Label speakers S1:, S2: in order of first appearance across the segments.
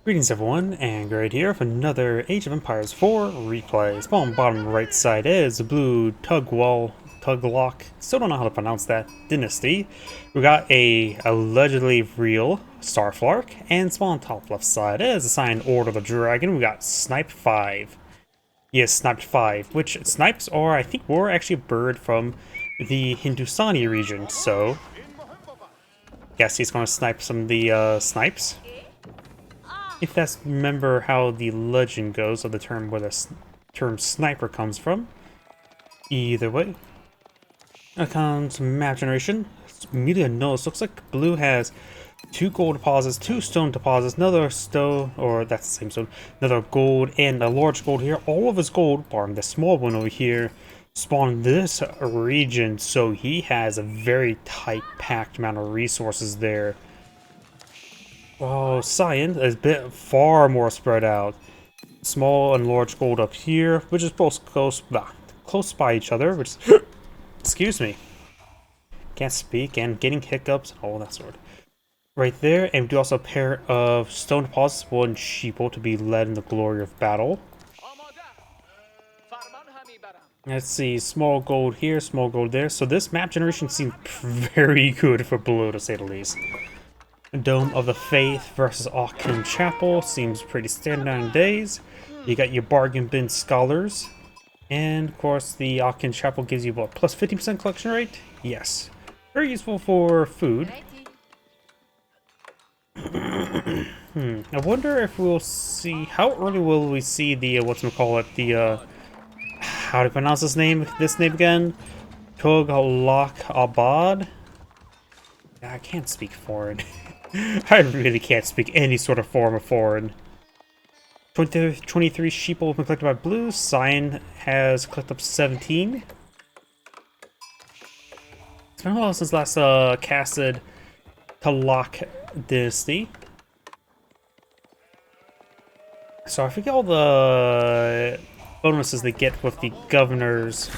S1: Greetings everyone, and Grade here for another Age of Empires 4 replay. Spawn bottom right side is the blue Tughlaq, still don't know how to pronounce that, Dynasty. We got a allegedly real Starflark, and spawn top left side is assigned Order of the Dragon. We got SnipeFive. Yes, SnipeFive, which snipes are, I think, were actually a bird from the Hindustani region, so guess he's gonna snipe some of the snipes. If that's remember how the legend goes, of the term where the term sniper comes from. Either way. Now comes map generation. Immediately notice, looks like blue has 2 gold deposits, 2 stone deposits, another stone, or that's the same stone, another gold, and a large gold here. All of his gold, barring the small one over here, spawned this region, so he has a very tight packed amount of resources there. Oh, Cyan is a bit far more spread out. Small and large gold up here, which is both close by each other, which is, excuse me. Can't speak, and getting hiccups and all that sort. Right there, and we do also a pair of stone deposits, one sheeple to be led in the glory of battle. Let's see, small gold here, small gold there. So this map generation seems very good for blue, to say the least. Dome of the Faith versus Auckland Chapel seems pretty standard nowadays. You got your bargain bin scholars, and of course the Auckland Chapel gives you what, plus 50% collection rate? Yes, very useful for food. I wonder if we'll see, how early will we see the how to pronounce this name again? Tughlaq Abad. I can't speak foreign. I really can't speak any sort of form of foreign. 23 sheeple have been collected by blue. Cyan has collected up 17. It's been a while since last casted Tughlaq Dynasty. So I forget all the bonuses they get with the governors.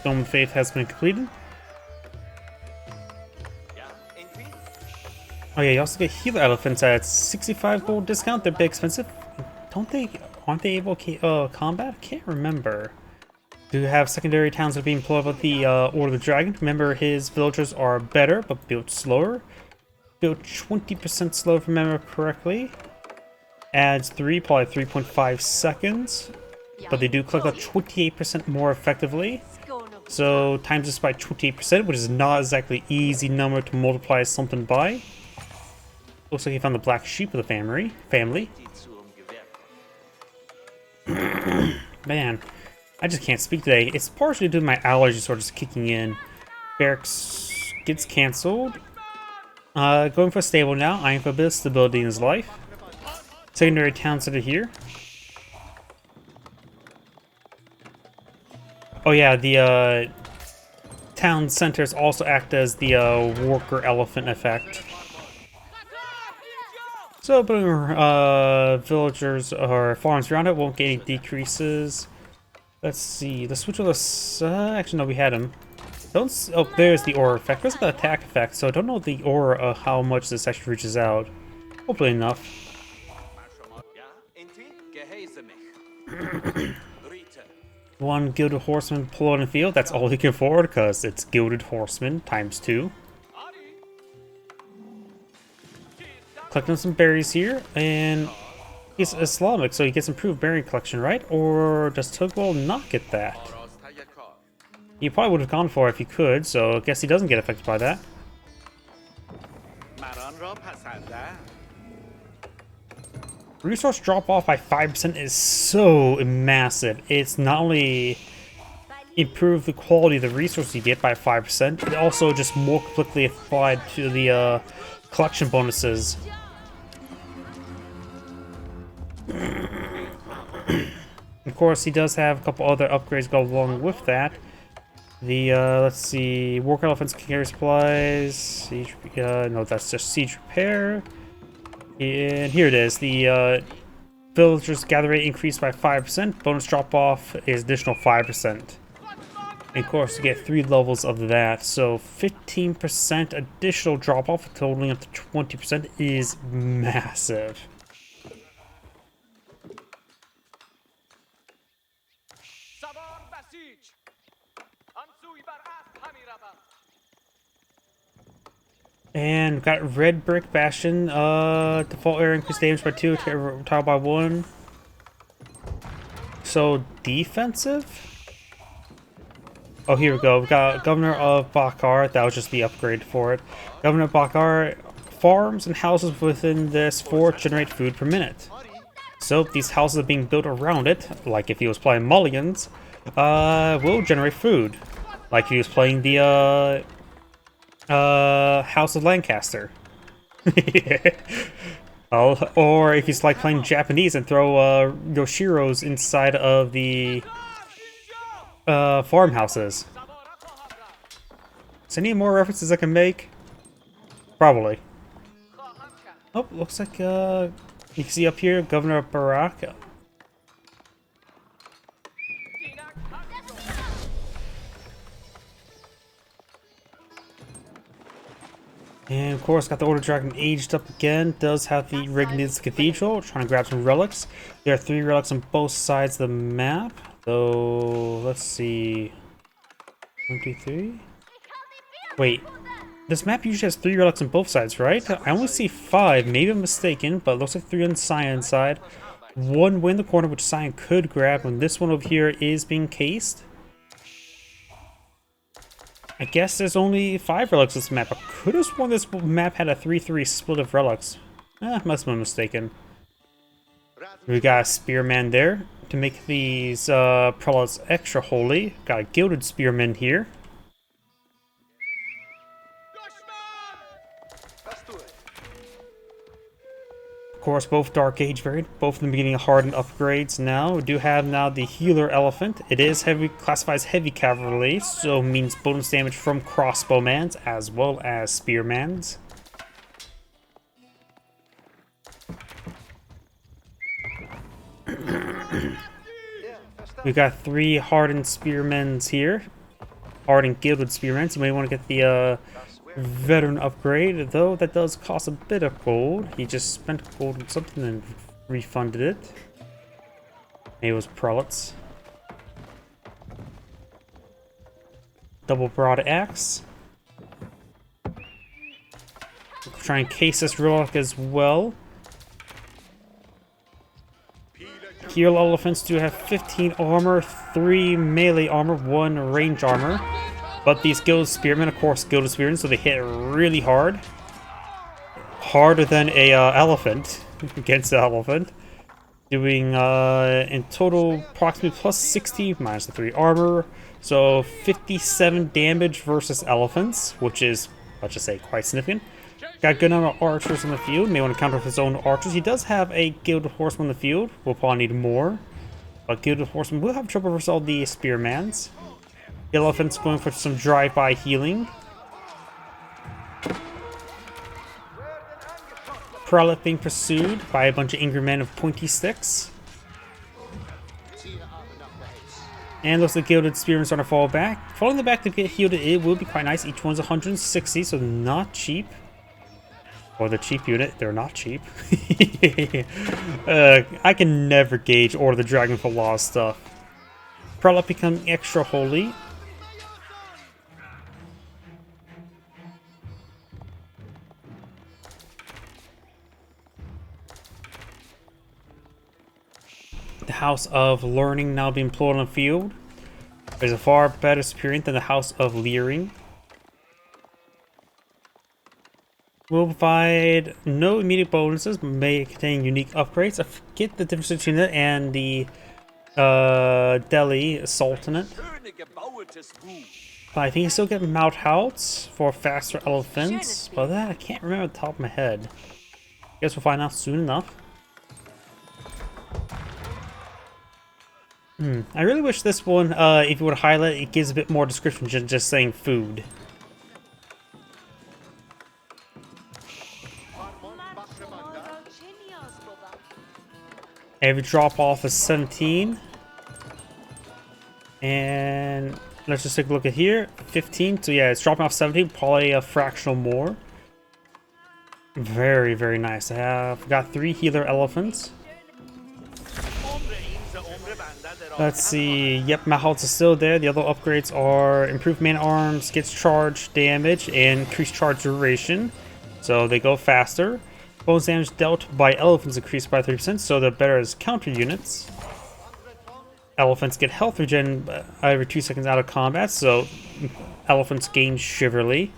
S1: Dome of Faith has been completed. Oh yeah, you also get healer elephants at 65 gold discount. They're a bit expensive. Aren't they able to combat? I can't remember. Do have secondary towns that are being employed with the Order of the Dragon. Remember, his villagers are better, but built slower. Built 20% slower, if I remember correctly. Adds 3, probably 3.5 seconds. But they do collect up 28% more effectively. So, times this by 28%, which is not exactly easy number to multiply something by. Looks like he found the black sheep of the family. Man, I just can't speak today. It's partially due to my allergies sort of just kicking in. Barracks gets cancelled. Going for stable now. Eyeing for a bit of stability in his life. Secondary towns that are here. Oh yeah, the town centers also act as the worker elephant effect. So, villagers or farms around it won't get any decreases. Let's see. The switch of the actually no, we had him. Oh, there's the aura effect. There's the attack effect. So I don't know the aura how much this actually reaches out. Hopefully enough. One gilded horseman pull on the field. That's all he can afford because it's gilded horseman times 2. Collecting some berries here, and he's Islamic, so he gets improved berry collection, right? Or does Tughlaq not get that? He probably would have gone for it if he could, so I guess he doesn't get affected by that. Resource drop off by 5% is so massive. It's not only improve the quality of the resource you get by 5%, it also just more quickly applied to the collection bonuses. Of course, he does have a couple other upgrades go along with that. The let's see, work elephants can carry supplies. Siege, no, that's just siege repair. And here it is. The villagers gather rate increased by 5%. Bonus drop off is additional 5%. And of course, you get 3 levels of that, so 15% additional drop-off, totaling up to 20% is massive. And we've got Red Brick Bastion, default area increase damage by 2, tower by 1. So, defensive? Oh, here we go. We've got Governor of Bakar. That was just the upgrade for it. Governor of Bakar, farms and houses within this fort generate food per minute. So, these houses are being built around it, like if he was playing Mulligans, will generate food. Like if he was playing the, House of Lancaster. Oh, or if he's like playing Japanese and throw Yoshiros inside of the farmhouses. Is there any more references I can make? Probably. Oh, looks like you can see up here, Governor of Baraka. And of course, got the Order Dragon aged up again. Does have the Rignids Cathedral. Trying to grab some relics. There are 3 relics on both sides of the map. So let's see. 1, 2, 3. Wait, this map usually has 3 relics on both sides, right? I only see 5. Maybe I'm mistaken, but it looks like 3 on the Cyan side. 1 way in the corner, which Cyan could grab, and this one over here is being cased. I guess there's only 5 relics on this map. I could have sworn this map had a 3-3 split of relics. Must have been mistaken. We got a Spearman there to make these prelates extra holy. Got a Gilded Spearman here. Of course, both Dark Age variant, both in the beginning of hardened upgrades now. We do have now the Healer Elephant. It is heavy, classifies heavy cavalry, so means bonus damage from crossbowmans as well as spearmans. We've got 3 hardened spearmen here. Hardened gilded spearmen. You may want to get the veteran upgrade, though that does cost a bit of gold. He just spent gold on something and refunded it. Maybe it was prelates. Double broad axe. Try and case this relic as well. Heal elephants do have 15 armor, 3 melee armor, 1 range armor. But these Gilded Spearmen, of course, Gilded Spearmen, so they hit really hard. Harder than a elephant against the elephant. Doing in total approximately plus 60 minus the 3 armor. So 57 damage versus elephants, which is, let's just say, quite significant. Got a good number of archers in the field. May want to counter with his own archers. He does have a Gilded Horseman in the field. We'll probably need more. But Gilded Horseman will have trouble versus all the Spearmans. The elephant's going for some drive-by healing. Prelate being pursued by a bunch of angry men with pointy sticks. And looks like Gilded Spearmen starting to fall back. Falling the back to get healed, it will be quite nice. Each one's 160, so not cheap. Or the cheap unit, they're not cheap. I can never gauge Order of the Dragon for a lot of stuff. Prelate become extra holy. The House of Learning now being employed on the field. There's a far better superior than the House of Leering. Will provide no immediate bonuses, but may contain unique upgrades. I forget the difference between it and the Delhi Sultanate. But I think you still get mount houts for faster elephants, but that I can't remember off the top of my head. Guess we'll find out soon enough. I really wish this one, if you would highlight, it gives a bit more description than just saying food. Every drop off is 17. And Let's just take a look at here. 15. So yeah, it's dropping off 17. Probably a fractional more. Very, very nice. I have got 3 healer elephants. Let's see. Yep, my health is still there. The other upgrades are improved man arms, gets charge damage, and increased charge duration. So they go faster. Bonus damage dealt by elephants increased by 30%, so they're better as counter units. Elephants get health regen every 2 seconds out of combat, so elephants gain chivalry.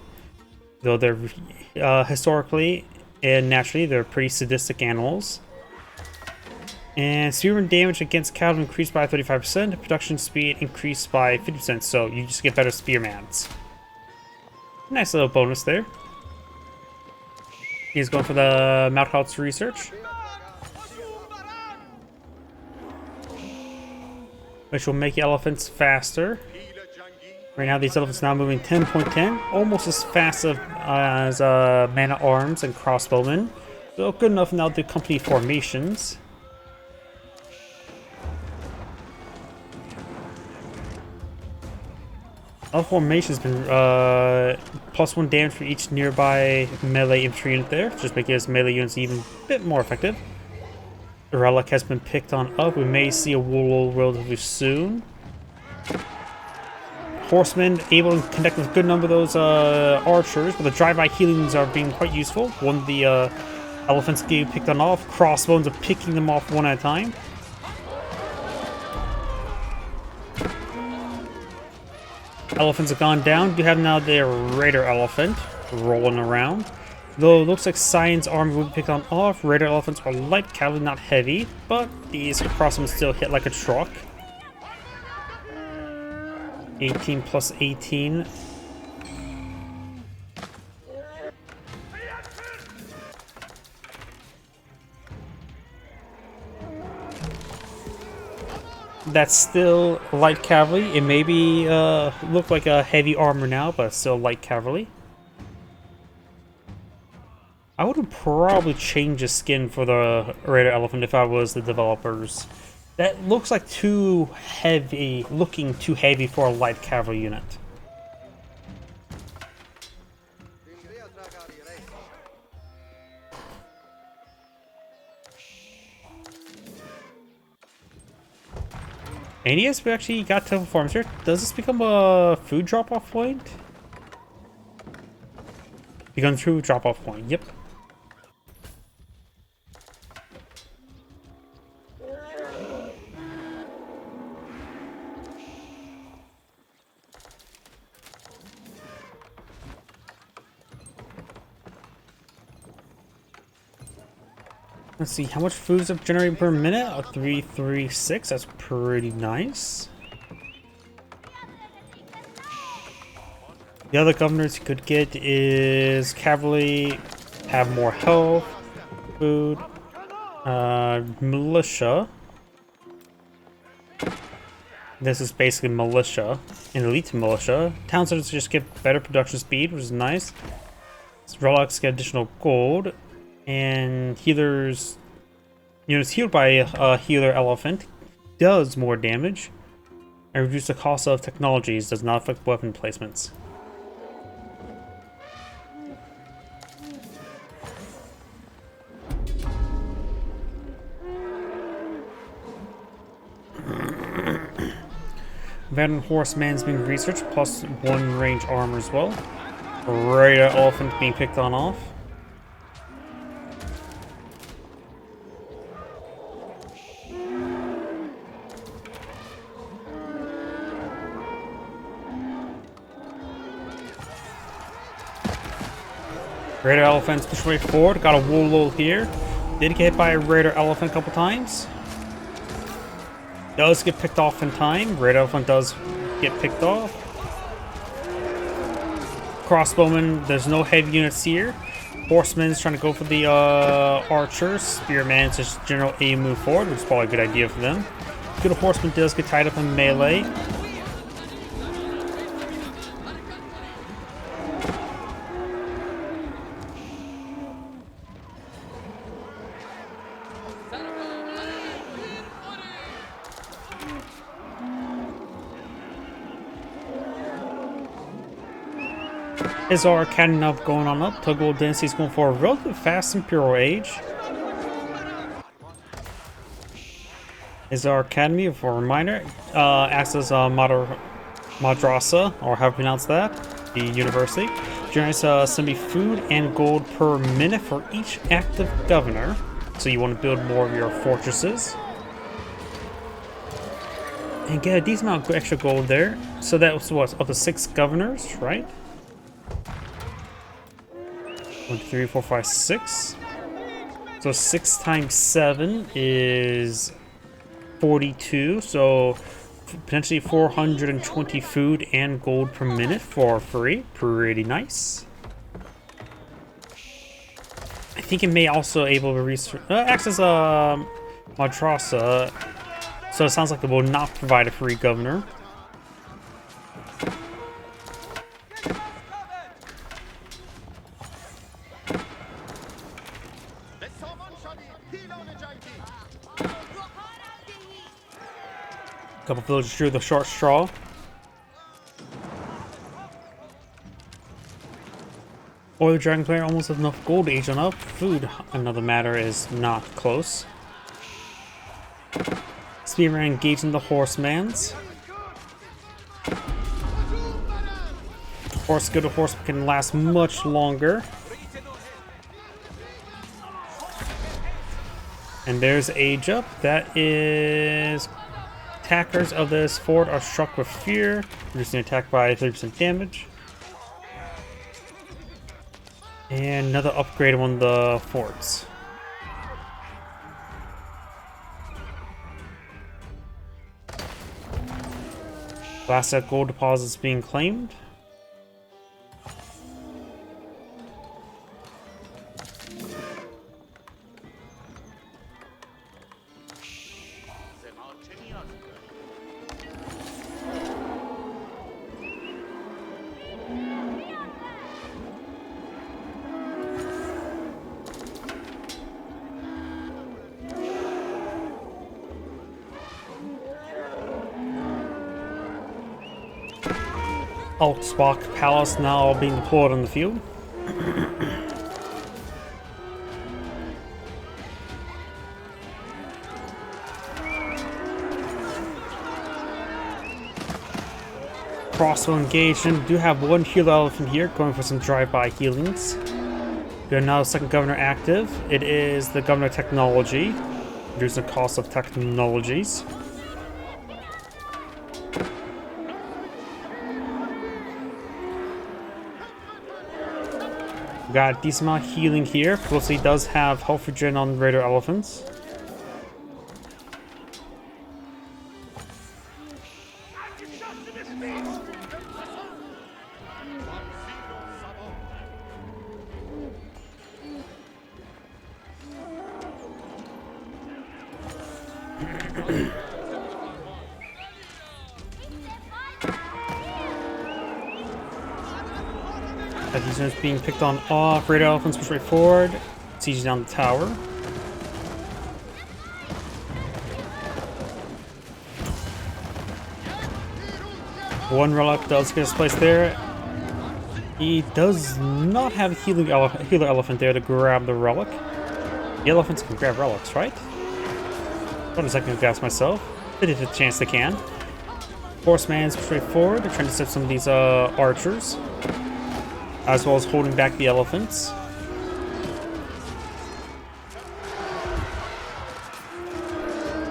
S1: Though they're historically and naturally, they're pretty sadistic animals. And spearman damage against cavalry increased by 35%, production speed increased by 50%, so you just get better spearmans. Nice little bonus there. He's going for the Mounthouse research, which will make elephants faster. Right now, these elephants now moving 10.10, almost as fast as man-at-arms and crossbowmen. So good enough now to accompany formations. All formations been +1 damage for each nearby melee infantry unit there, just making his melee units even a bit more effective. The relic has been picked on up. We may see a wool relatively soon. Horsemen able to connect with a good number of those archers, but the drive-by healings are being quite useful. One of the elephants get picked on off. Crossbones are picking them off one at a time. Elephants have gone down. You have now their Raider Elephant rolling around. Though it looks like Cyan's army will be picked on off, Raider Elephants are light cavalry, not heavy, but these crossbows still hit like a truck. 18 plus 18. That's still light cavalry. It maybe look like a heavy armor now, but still light cavalry. I would probably change the skin for the Raider Elephant if I was the developers. That looks like too heavy, looking too heavy for a light cavalry unit. And yes, we actually got temple farms here. Does this become a food drop-off point? Becomes true drop-off point, yep. Let's see, how much food is it generating per minute? 336, that's pretty nice. The other governors you could get is cavalry, have more health, food, militia. This is basically militia, an elite militia. Town centers just get better production speed, which is nice. Relics get additional gold. And healers, units healed by a healer elephant does more damage and reduce the cost of technologies, does not affect weapon placements. Veteran horseman's being researched, plus 1 range armor as well. Raider elephant being picked on off. Raider elephants push way forward. Got a wool here. Did get hit by a Raider elephant a couple times. Does get picked off in time. Raider elephant does get picked off. Crossbowman, there's no heavy units here. Horseman's trying to go for the archers. Spearman's just general aim move forward, which is probably a good idea for them. Good horseman does get tied up in melee. Is our academy up going on up? Tughlaq Dynasty is going for a relatively fast Imperial Age. Is our academy, for a reminder, acts as a madrasa, or how to pronounce that, the university. Generates semi food and gold per minute for each active governor. So you want to build more of your fortresses. And get a decent amount of extra gold there. So that was what, up to 6 governors, right? 1, 2, 3, 4, 5, 6. So 6 times 7 is 42. So potentially 420 food and gold per minute for free. Pretty nice. I think it may also able to access a madrasa. So it sounds like it will not provide a free governor. Couple villagers drew the short straw. Or the dragon player almost has enough gold to age on up. Food, another matter, is not close. Spearman engaging the horsemans. Horse good horse can last much longer. And there's age up. That is attackers of this fort are struck with fear, reducing attack by 30% damage. And another upgrade on the forts. Last set gold deposits being claimed. Altspach Palace now being deployed on the field. Crossbow engagement. Do have one healer elephant here going for some drive-by healings. We have now a second governor active. It is the governor technology, reducing the cost of technologies. Got a decent amount of healing here. Plus he does have health regen on raider elephants. These units being picked on off. Raider elephants push right forward. Siege down the tower. One relic does get his place there. He does not have a healer elephant there to grab the relic. The elephants can grab relics, right? Hold a second to guess myself. They did have a chance they can. Horseman's straight forward. They're trying to set some of these archers, as well as holding back the elephants.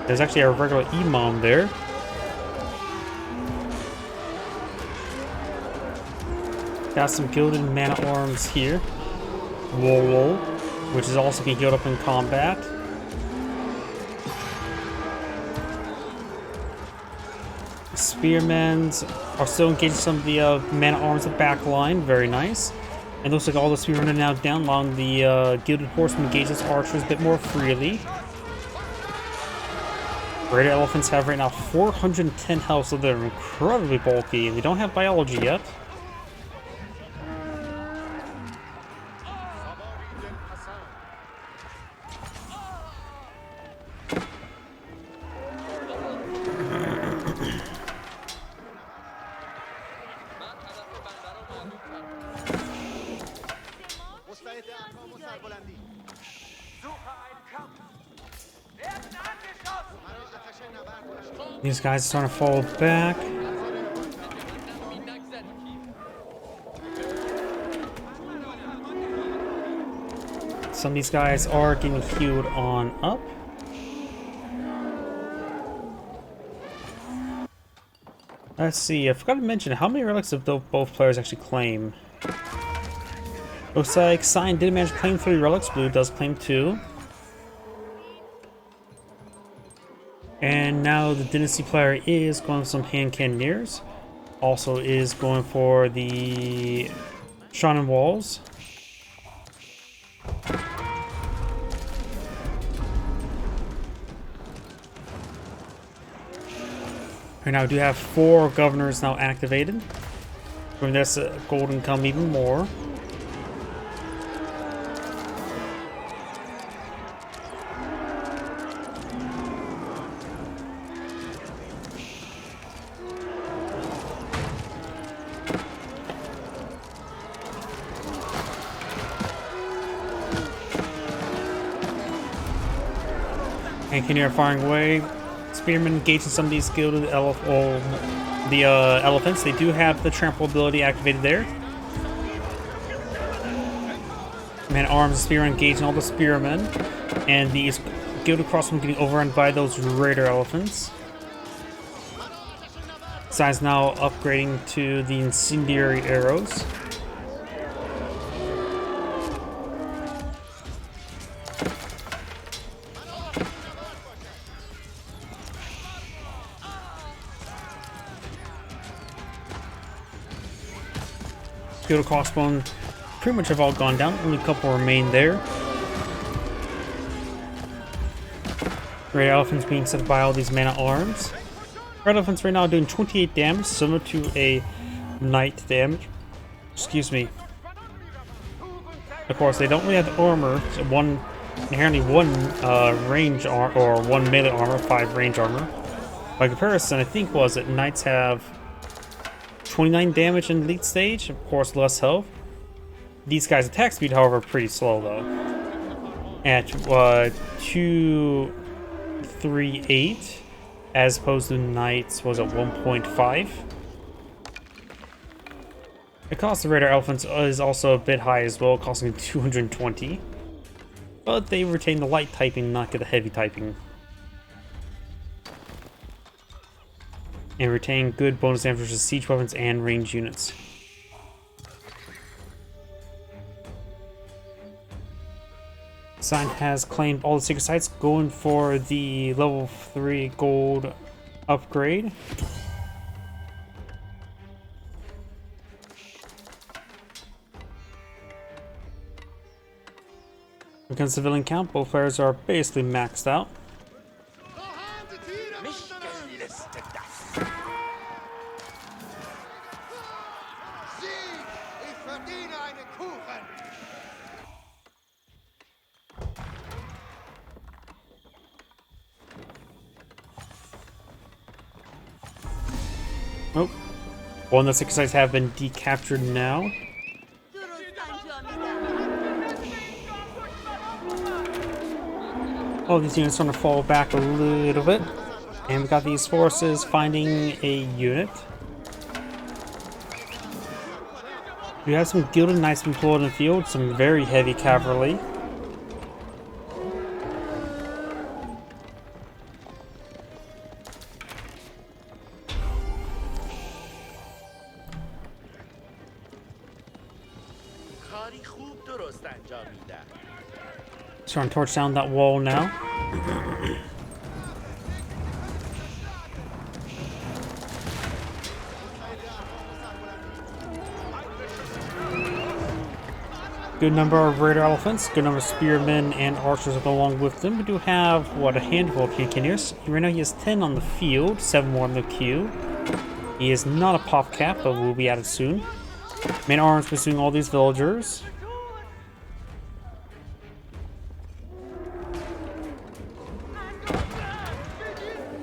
S1: There's actually a regular imam there. Got some gilded man-at-arms here. Whoa, which is also being healed up in combat. Spearmen are still engaging some of the man-at-arms at the back line. Very nice. And looks like all the spearmen are now down, allowing the gilded horsemen engage as archers a bit more freely. Raider elephants have right now 410 health, so they're incredibly bulky, and they don't have biology yet. These guys are starting to fall back. Some of these guys are getting healed on up. Let's see, I forgot to mention how many relics did both players actually claim. Looks like Cyan did manage to claim 3 relics, Blue does claim 2. And now the Dynasty player is going for some hand cannoneers. Also is going for the Shonen Walls. Right now we do have 4 governors now activated. When this golden come even more. And Cannoneer firing away. Spearmen engaging some of these gilded elephants. They do have the trample ability activated there. Man arms spearmen engaging all the spearmen. And these gilded crossmen getting overrun by those raider elephants. Cyan's now upgrading to the incendiary arrows. Gilded crossbone pretty much have all gone down. Only a couple remain there. Red elephants being set by all these mana arms. Red elephants right now doing 28 damage, similar to a knight damage. Excuse me. Of course, they don't really have the armor. So inherently one range or one melee armor, 5 range armor. By comparison, I think was it knights have 29 damage in elite stage, of course less health. These guys' attack speed, however, pretty slow though. At 238, as opposed to knights was at 1.5. The cost of raider elephants is also a bit high as well, costing 220. But they retain the light typing, not get the heavy typing. And retain good bonus damage versus siege weapons and range units. Cyan has claimed all the secret sites, going for the level 3 gold upgrade. Because civilian count, both players are basically maxed out. Oh, one of the secret sites have been decaptured now. Oh, these units are going to fall back a little bit. And we got these forces finding a unit. We have some gilded knights employed in the field, some very heavy cavalry. Starting to torch down that wall now. Good number of raider elephants, good number of spearmen and archers that go along with them. We do have, what, a handful of cannoneers. Right now he has 10 on the field, 7 more in the queue. He is not a pop cap, but will be added soon. Main arms pursuing all these villagers.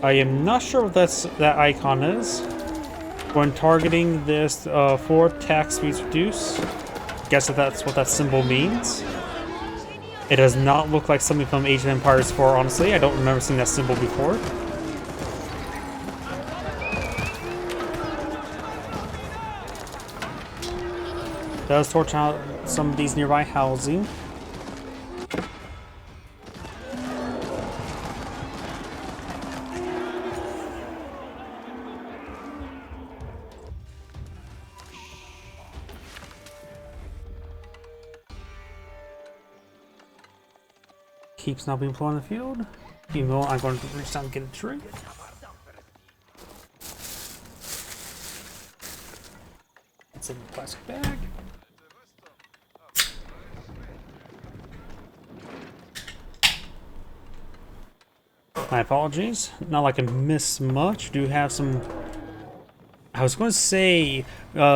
S1: I am not sure what that icon is. When targeting this for attack speeds reduce. Guess that that's what that symbol means. It does not look like something from Age of Empires 4, honestly. I don't remember seeing that symbol before. Does torch out some of these nearby housing. Keeps not being put on the field. Even though I'm going to reach down and get a drink. It's in the plastic bag. My apologies. Not like I missed much. Do have some. I was going to say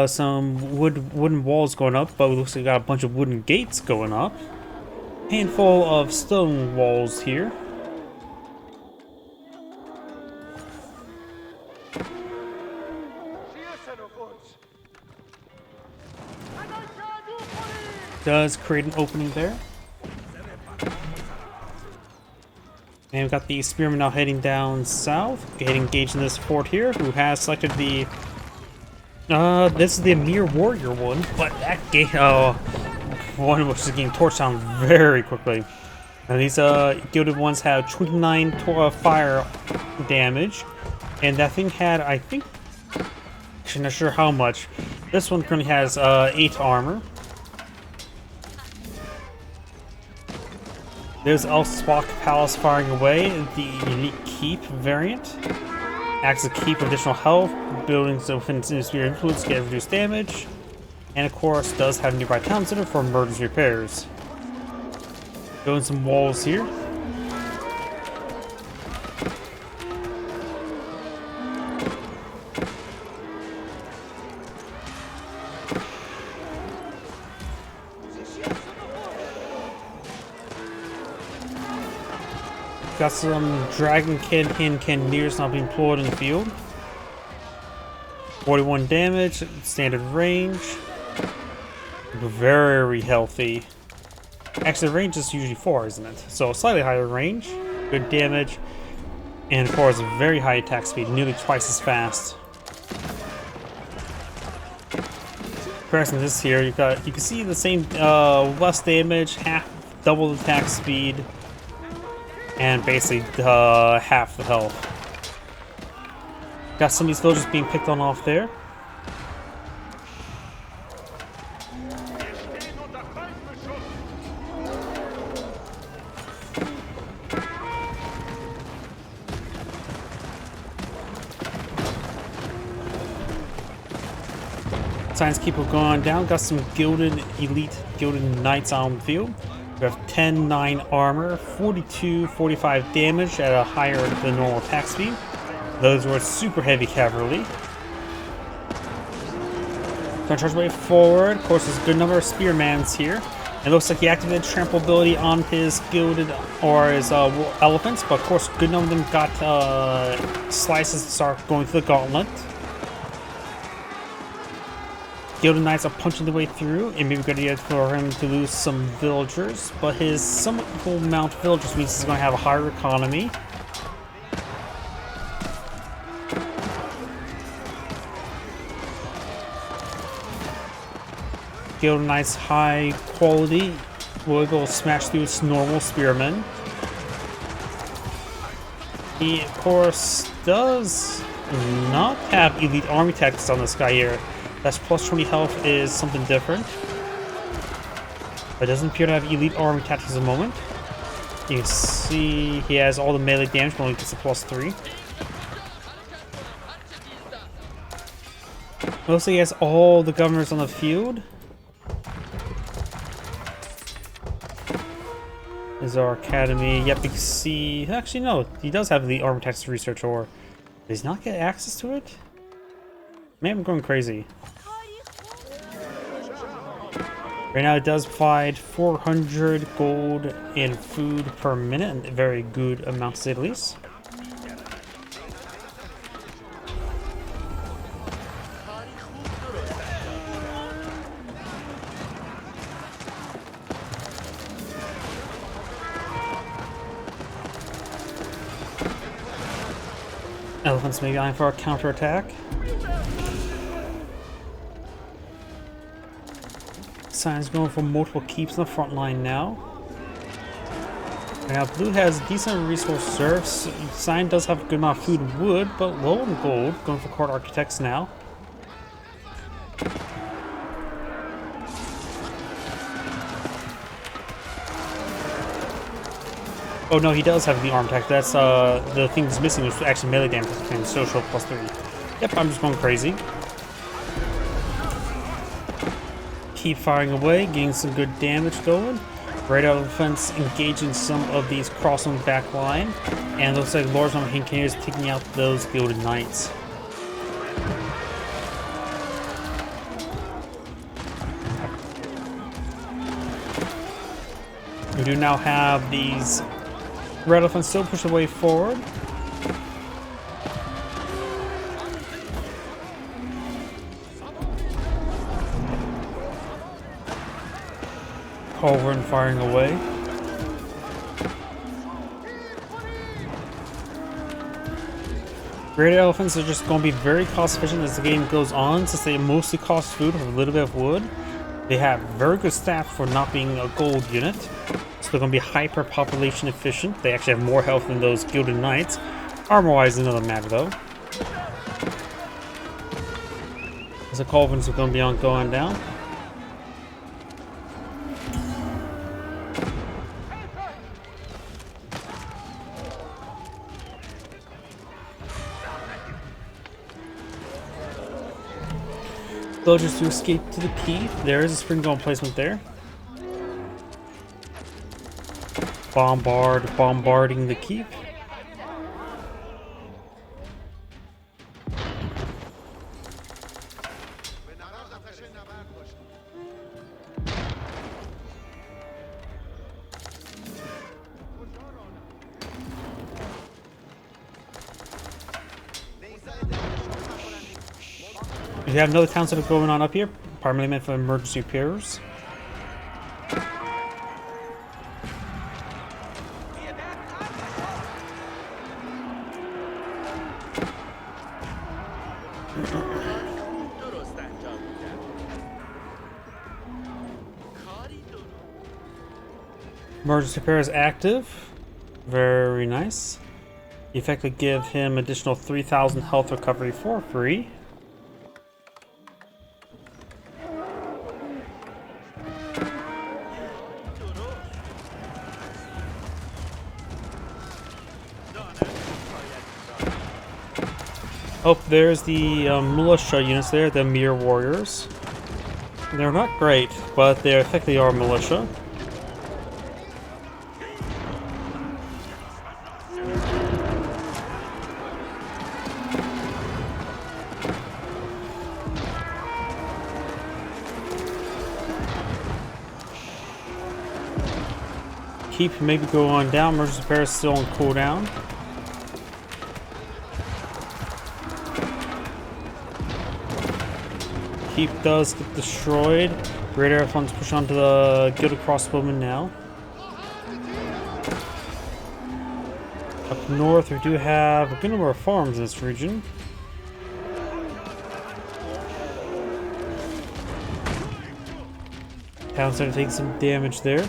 S1: some wooden walls going up, but it looks like we got a bunch of wooden gates going up. Handful of stone walls here. Does create an opening there. And we've got the spearman now heading down south, getting engaged in this fort here, who has selected the this is the Amir Warrior one, but that one which is getting torched down very quickly. And these gilded ones have 29 fire damage, and that thing had, I think, actually not sure how much. This one currently has 8 armor. There's Elswak Palace firing away, the unique keep variant. Acts as a keep for additional health, buildings within sphere influence get reduced damage, and of course does have a nearby town center for emergency repairs. Building some walls here. Got some dragon cannoneers now being deployed in the field. 41 damage, standard range. Very healthy. Actually, the range is usually 4, isn't it? So slightly higher range, good damage, and of course, very high attack speed, nearly twice as fast. Pressing this here, you can see the same less damage, double attack speed. And basically half the health. Got some of these villagers being picked on off there. Science keeper going down. Got some elite gilded knights on the field. We have 10, 9 armor, 42, 45 damage at a higher than normal attack speed. Those were super heavy cavalry. Gonna charge way forward. Of course, there's a good number of spearmans here. It looks like he activated trample ability on his gilded or his elephants, but of course, a good number of them got slices to start going through the gauntlet. Gilded Knights are punching their way through, and maybe good idea for him to lose some villagers, but his somewhat equal amount of villagers means he's going to have a higher economy. Gilded Knights high quality will able to smash through its normal spearmen. He, of course, does not have elite army tactics on this guy here. That's plus 20 health is something different. But doesn't appear to have elite army tactics at the moment. You can see he has all the melee damage, but only gets a plus 3. Mostly he has all the governors on the field. Is our academy. Yep, you can see. Actually, no, he does have the armor tactics research, or does he not get access to it? Man, I'm going crazy. Right now it does provide 400 gold in food per minute, and a very good amount to say the least. Elephants maybe eyeing for a counterattack. Cyan's going for multiple keeps on the front line now. Right now, Blue has decent resource reserves. Cyan does have a good amount of food and wood, but low on gold. Going for Court Architects now. Oh no, he does have the arm attack. That's the thing that's missing was actually melee damage and social +3. Yep, I'm just going crazy. Keep firing away, getting some good damage going. Red Elephants engaging some of these crossing back line, and looks like large number of Hinkers taking out those Gilded Knights. We do now have these Red Elephants still push the way forward. Culverin firing away. Great Elephants are just going to be very cost efficient as the game goes on, since they mostly cost food with a little bit of wood. They have very good stats for not being a gold unit, so they're going to be hyper population efficient. They actually have more health than those Gilded Knights. Armor-wise, another matter though. As the Culverins are going to be on going down. Villagers to escape to the keep. There is a spring dome placement there. Bombarding the keep. We have another town center going on up here, primarily meant for emergency repairs. Emergency repair is active. Very nice. You effectively give him additional 3,000 health recovery for free. Oh, there's the militia units there, the Mere Warriors. They're not great, but they effectively are militia. Keep maybe go on down. Emergency repair is still on cooldown. Keep does get destroyed. Great Elephants push onto the Gilded Crossbowmen now. Up north, we do have a good number of farms in this region. Town center taking some damage there.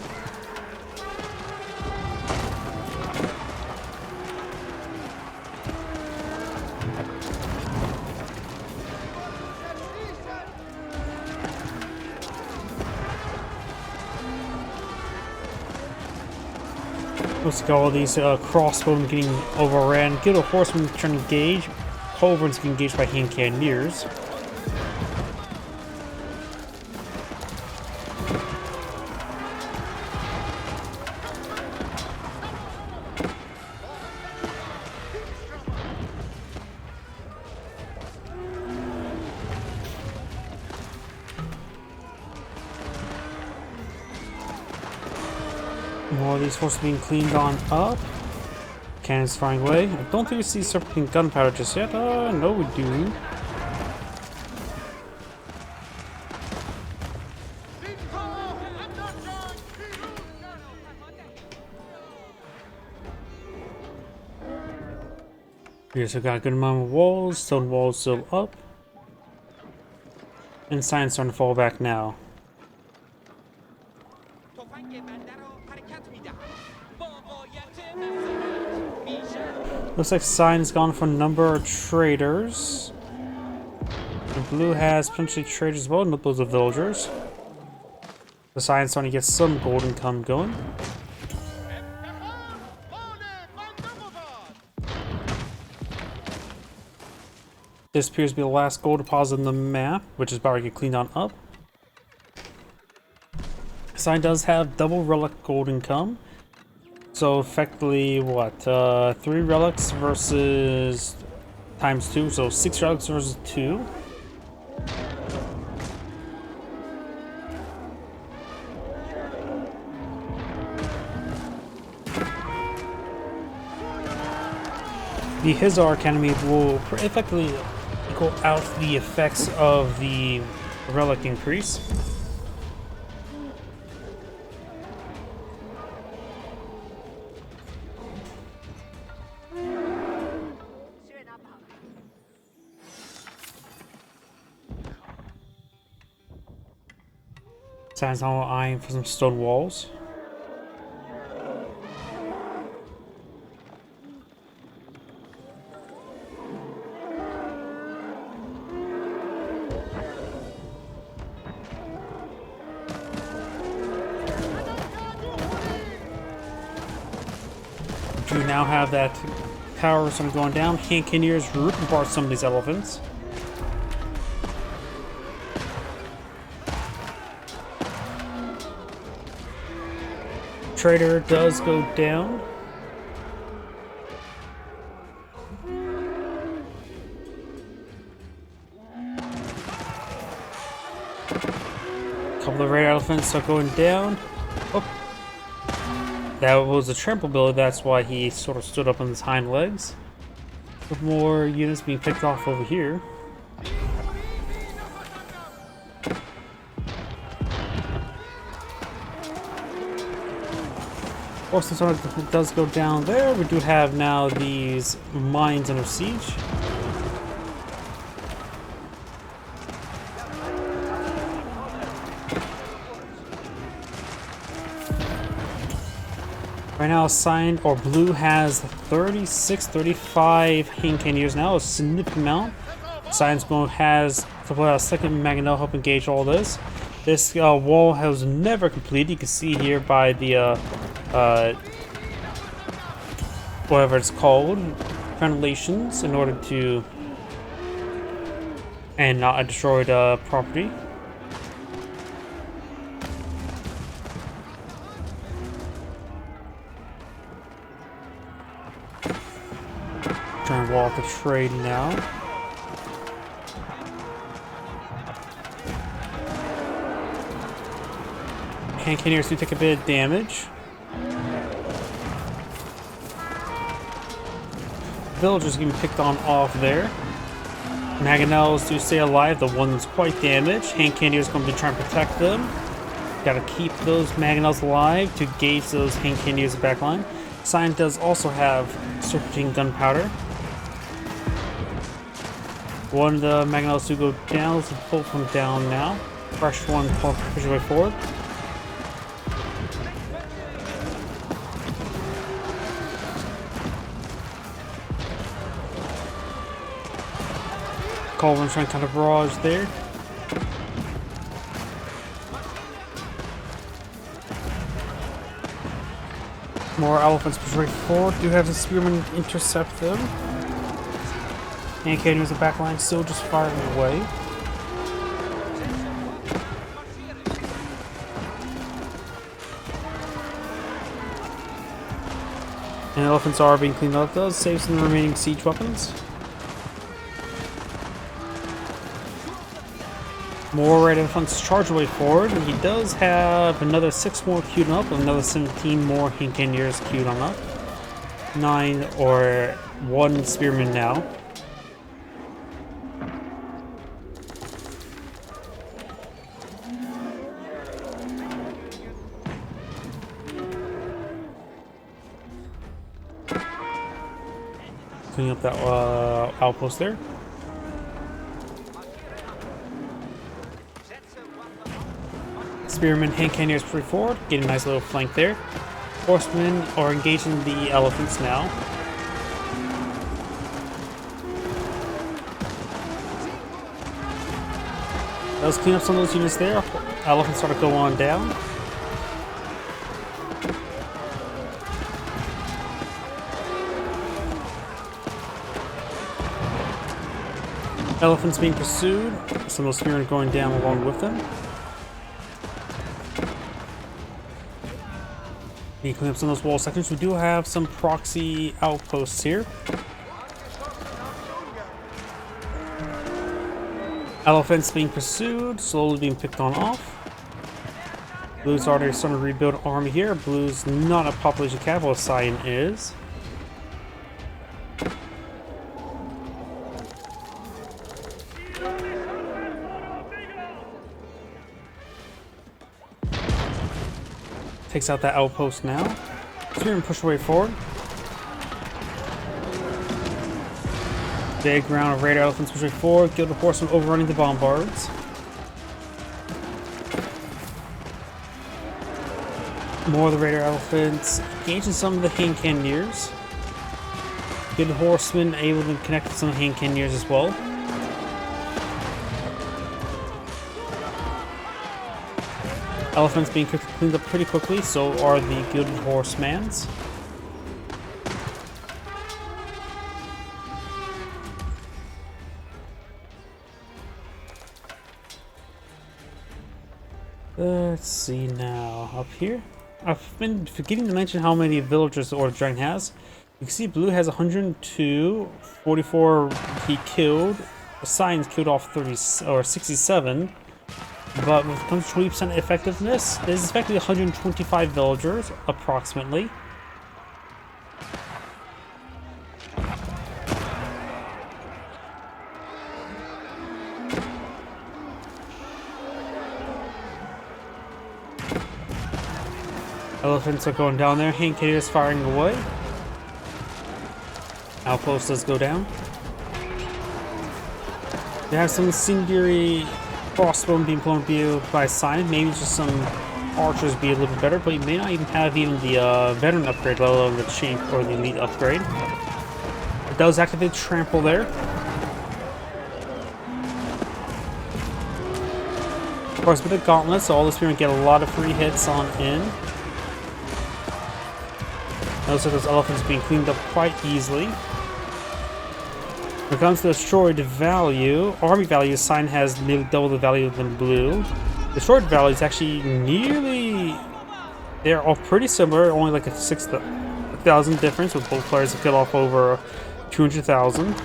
S1: Let's go, all these crossbowmen getting overran. Gilded Horsemen trying to engage. Culverins get engaged by hand cannoneers. More of these forces being cleaned on up. Cannons firing away. I don't think we see serpentine gunpowder just yet. No, we do. Here, so got a good amount of walls. Stone walls still up. And science starting to fall back now. Looks like Sign's gone for a number of traders. And Blue has potentially traders as well, not those of villagers. The Sign's starting to get some gold income going. This appears to be the last gold deposit on the map, which is about to get cleaned on up. Sign does have double relic gold income. So effectively, what, 3 relics versus times 2, so 6 relics versus 2. The Hizar Academy will effectively equal out the effects of the relic increase. Signs now eyeing for some stone walls. You now have that tower some going down. Hankinier's ripping apart some of these elephants. Trader does go down. A couple of red elephants are going down. Oh. That was a trample ability, that's why he sort of stood up on his hind legs. With more units being picked off over here. Since it does go down there, we do have now these mines under siege. Right now, Sign or Blue has 36, 35 Hankiners now, a significant amount. Sign's Blue has a second Mangonel help engage all this. This wall has never completed. You can see here by the whatever it's called, ventilations, in order to and not a destroyed property. Trying to wall off the trade now. Hankiners do take a bit of damage. Villagers getting picked on off there. Mangonels do stay alive. The one's quite damaged. Hankiners going to be trying to protect them. Got to keep those Mangonels alive to gauge those Hankiners backline. Sign does also have surging gunpowder. One of the Mangonels do go down. Let's pull from down now. Fresh one, push your way forward. Culverin trying to kind of barrage there. More elephants push right forward. Do have the spearmen intercept them. And Canyon the back line still just firing away. And elephants are being cleaned up. Does save some remaining siege weapons. More red elephants charge away forward, and he does have another 6 more queued up, another 17 more Hankiners queued on up. 9 or 1 spearman now. Clean up that outpost there. Spearmen hand cannoneers pretty forward, getting a nice little flank there. Horsemen are engaging the elephants now. Let's clean up some of those units there. Elephants start to go on down. Elephants being pursued. Some of those spearmen going down along with them. Need to clean up some of those wall sections. We do have some proxy outposts here. Elephants being pursued, slowly being picked on off. Blues are already starting to rebuild army here. Blues not a population capital, as Cyan is. Takes out that outpost now. Spearmen push away forward. Big round of raider elephants pushing forward. Gilded horsemen overrunning the bombards. More of the raider elephants engaging some of the hand cannoneers. Gilded horsemen able to connect with some hand cannoneers as well. Elephants being cleaned up pretty quickly, so are the Gilded Horsemans. Let's see now, up here. I've been forgetting to mention how many villagers the Order of Dragon has. You can see Blue has 102, 44 he killed, Cyan's killed off 30 or 67. But when it comes to 20% effectiveness, there's effectively 125 villagers, approximately. Elephants are going down there. Hand cannoneers firing away. Outpost does go down. They have some incendiary crossbow being blown by Cyan. Maybe just some archers be a little bit better, but you may not even have the veteran upgrade, let alone the champ or the elite upgrade. It does activate trample there. Of course, with the gauntlet, so all the spearmen get a lot of free hits on in. Notice that those elephants being cleaned up quite easily. When it comes to destroyed value, army value, Cyan has nearly double the value than Blue. Destroyed value is actually nearly, they're all pretty similar, only like a 6,000 difference, with both players to kill off over 200,000.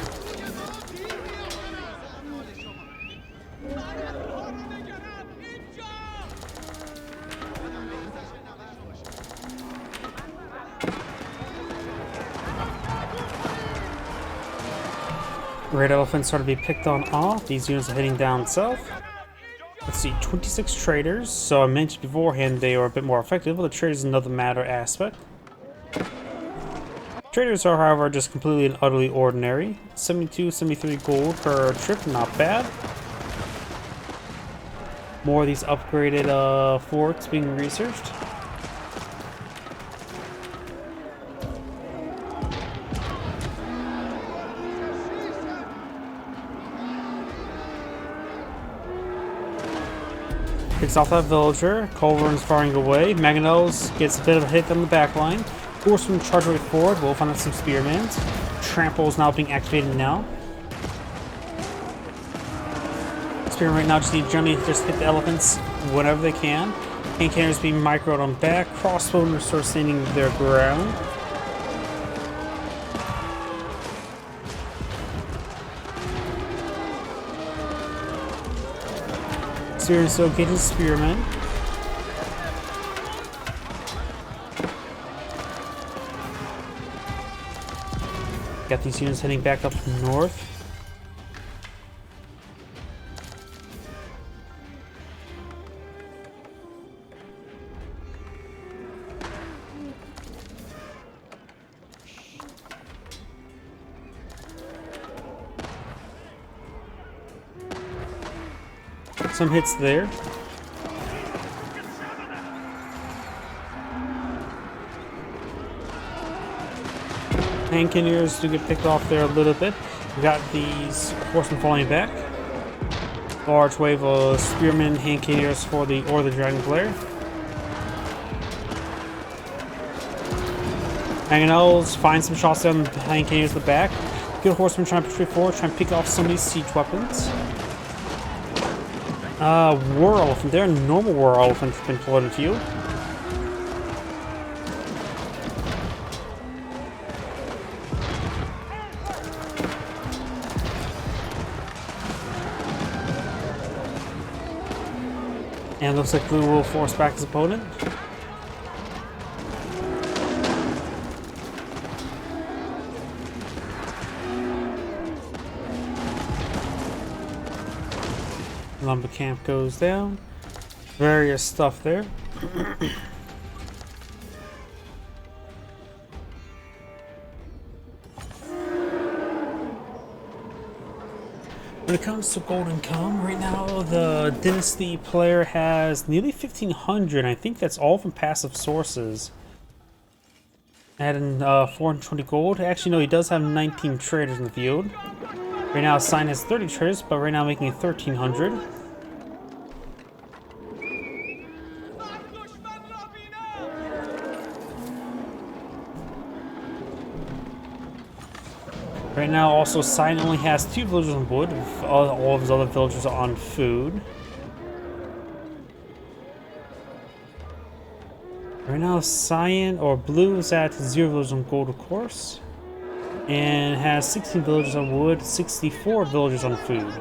S1: Red elephants start to be picked on off. These units are heading down south. Let's see, 26 traders. So I mentioned beforehand they are a bit more effective, but the traders is another matter aspect. Traders are, however, just completely and utterly ordinary. 72, 73 gold per trip, not bad. More of these upgraded forts being researched. Picks off that villager. Culver's firing away. Mangonels gets a bit of a hit on the back line. Horsemen charge right forward. We'll find out some spearmen. Trample is now being activated now. Spearmen right now just need to generally just hit the elephants whenever they can. Hand cannons being microed on back. Crossbowmen start standing their ground. Spearmen still engaging spearmen. Got these units heading back up north. Some hits there. Hand cannoneers do get picked off there a little bit. We got these horsemen falling back. Large wave of spearmen, hand cannoneers for the dragon player. Mangonels find some shots down the hand cannoneers in the back. Good horsemen trying to push forward, trying to pick off some of these siege weapons. War elephant there. Normal war elephant has been deployed in the field. And looks like Blue will force back his opponent. Lumber camp goes down. Various stuff there. When it comes to Golden Com, right now the Dynasty player has nearly 1,500. I think that's all from passive sources. Adding 420 gold. Actually, no, he does have 19 traders in the field. Right now, Sign has 30 traders, but right now making it 1,300. Right now, also, Sign only has 2 villagers on wood, with all of his other villagers on food. Right now, Cyan or Blue is at 0 villagers on gold, of course, and has 16 villagers on wood, 64 villagers on food.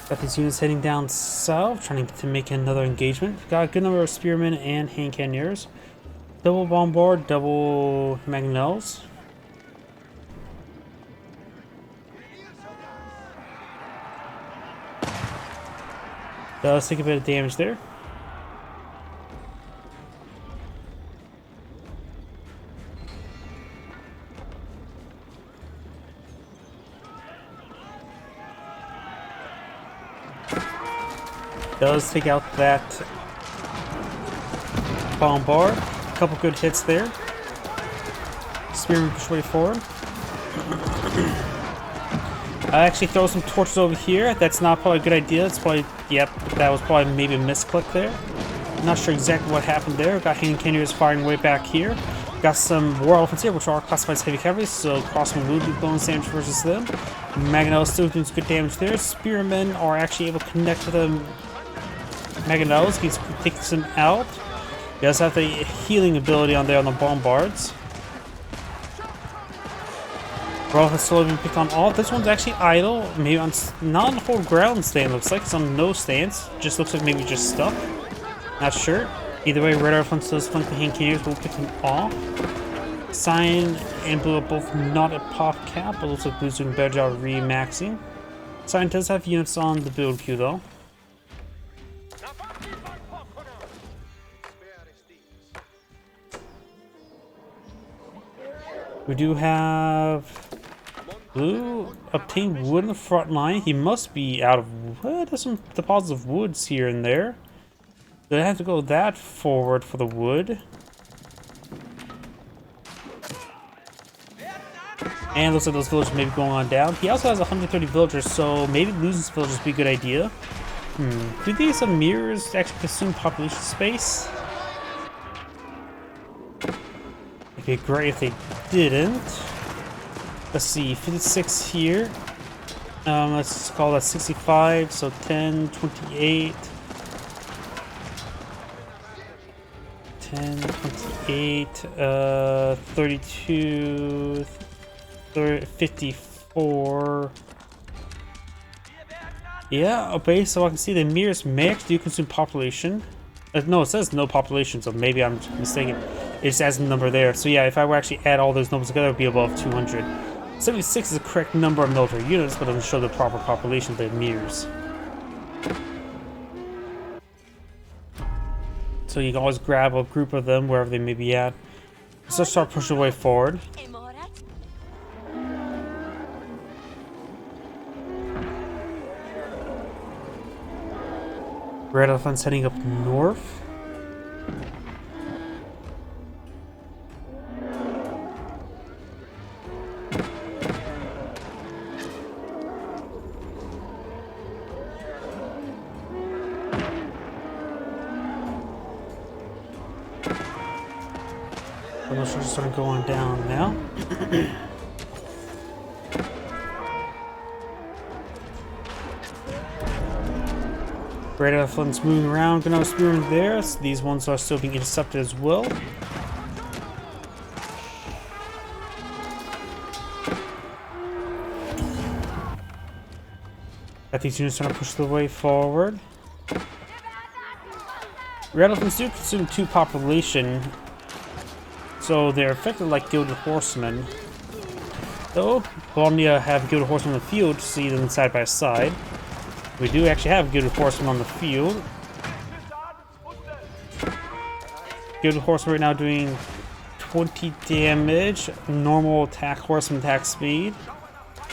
S1: Got these units heading down south, trying to make another engagement. Got a good number of spearmen and hand cannoneers. Double bombard, double mangonels. Does take a bit of damage there. Does take out that bombard. A couple good hits there. Spearman push way forward. I actually throw some torches over here. That's not probably a good idea. It's probably, yep, that was probably maybe a misclick there. Not sure exactly what happened there. Got hand cannoneers firing way back here. Got some war elephants here, which are classified as heavy cavalry, so crossman will do bonus damage versus them. Mangonel still doing some good damage there. Spearmen are actually able to connect to them. Mangonels, he's taking some out. He does have the healing ability on there on the bombards. Bro has slowly been picked on all. This one's actually idle. Maybe on not on the whole ground stand, looks like. It's on no stance. Just looks like maybe just stuck. Not sure. Either way, Red Elephant does flank the hand cannoneers. We'll pick him off. Cyan and Blue are both not at pop cap, but looks like Blue's doing a better job of re-maxing. Cyan does have units on the build queue though. We do have Blue obtained wood in the front line. He must be out of wood. There's some deposits of woods here and there. They have to go that forward for the wood. And looks like those villagers may be going on down. He also has 130 villagers, so maybe losing some villagers would be a good idea. Do these mirrors actually consume population space? It'd be great if they didn't. Let's see, 56 here. Let's call that 65, so 10, 28. 10, 28, 32, 54. Yeah, okay, so I can see the mirrors may actually do consume population. No, it says no population, so maybe I'm mistaken. It just adds a number there. So yeah, if I were actually add all those numbers together, it would be above 200. 76 is the correct number of military units, but it doesn't show the proper population of the mirrors. So you can always grab a group of them wherever they may be at. So let's start pushing the way forward. Red elephant's heading up north. I'm not sure, just sort of going down now. Red elephant's moving around, gonna spearmen there. So these ones are still being intercepted as well. Got these units trying to push the way forward. Red elephants do consume 2 population, so they're effectively like gilded horsemen. Though, we'll only have gilded horsemen in the field to see them side by side. We do actually have gilded horsemen on the field. Gilded horsemen right now doing 20 damage, normal attack, horseman attack speed.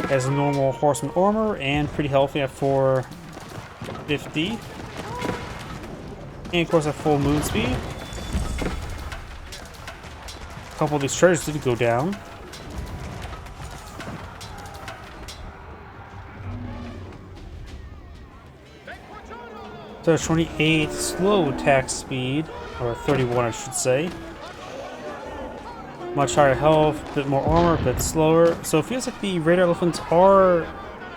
S1: Has normal horseman armor and pretty healthy at 450. And of course at full move speed. A couple of these charges did go down. So 28 slow attack speed, or 31 I should say. Much higher health, a bit more armor, a bit slower. So it feels like the Raider Elephants are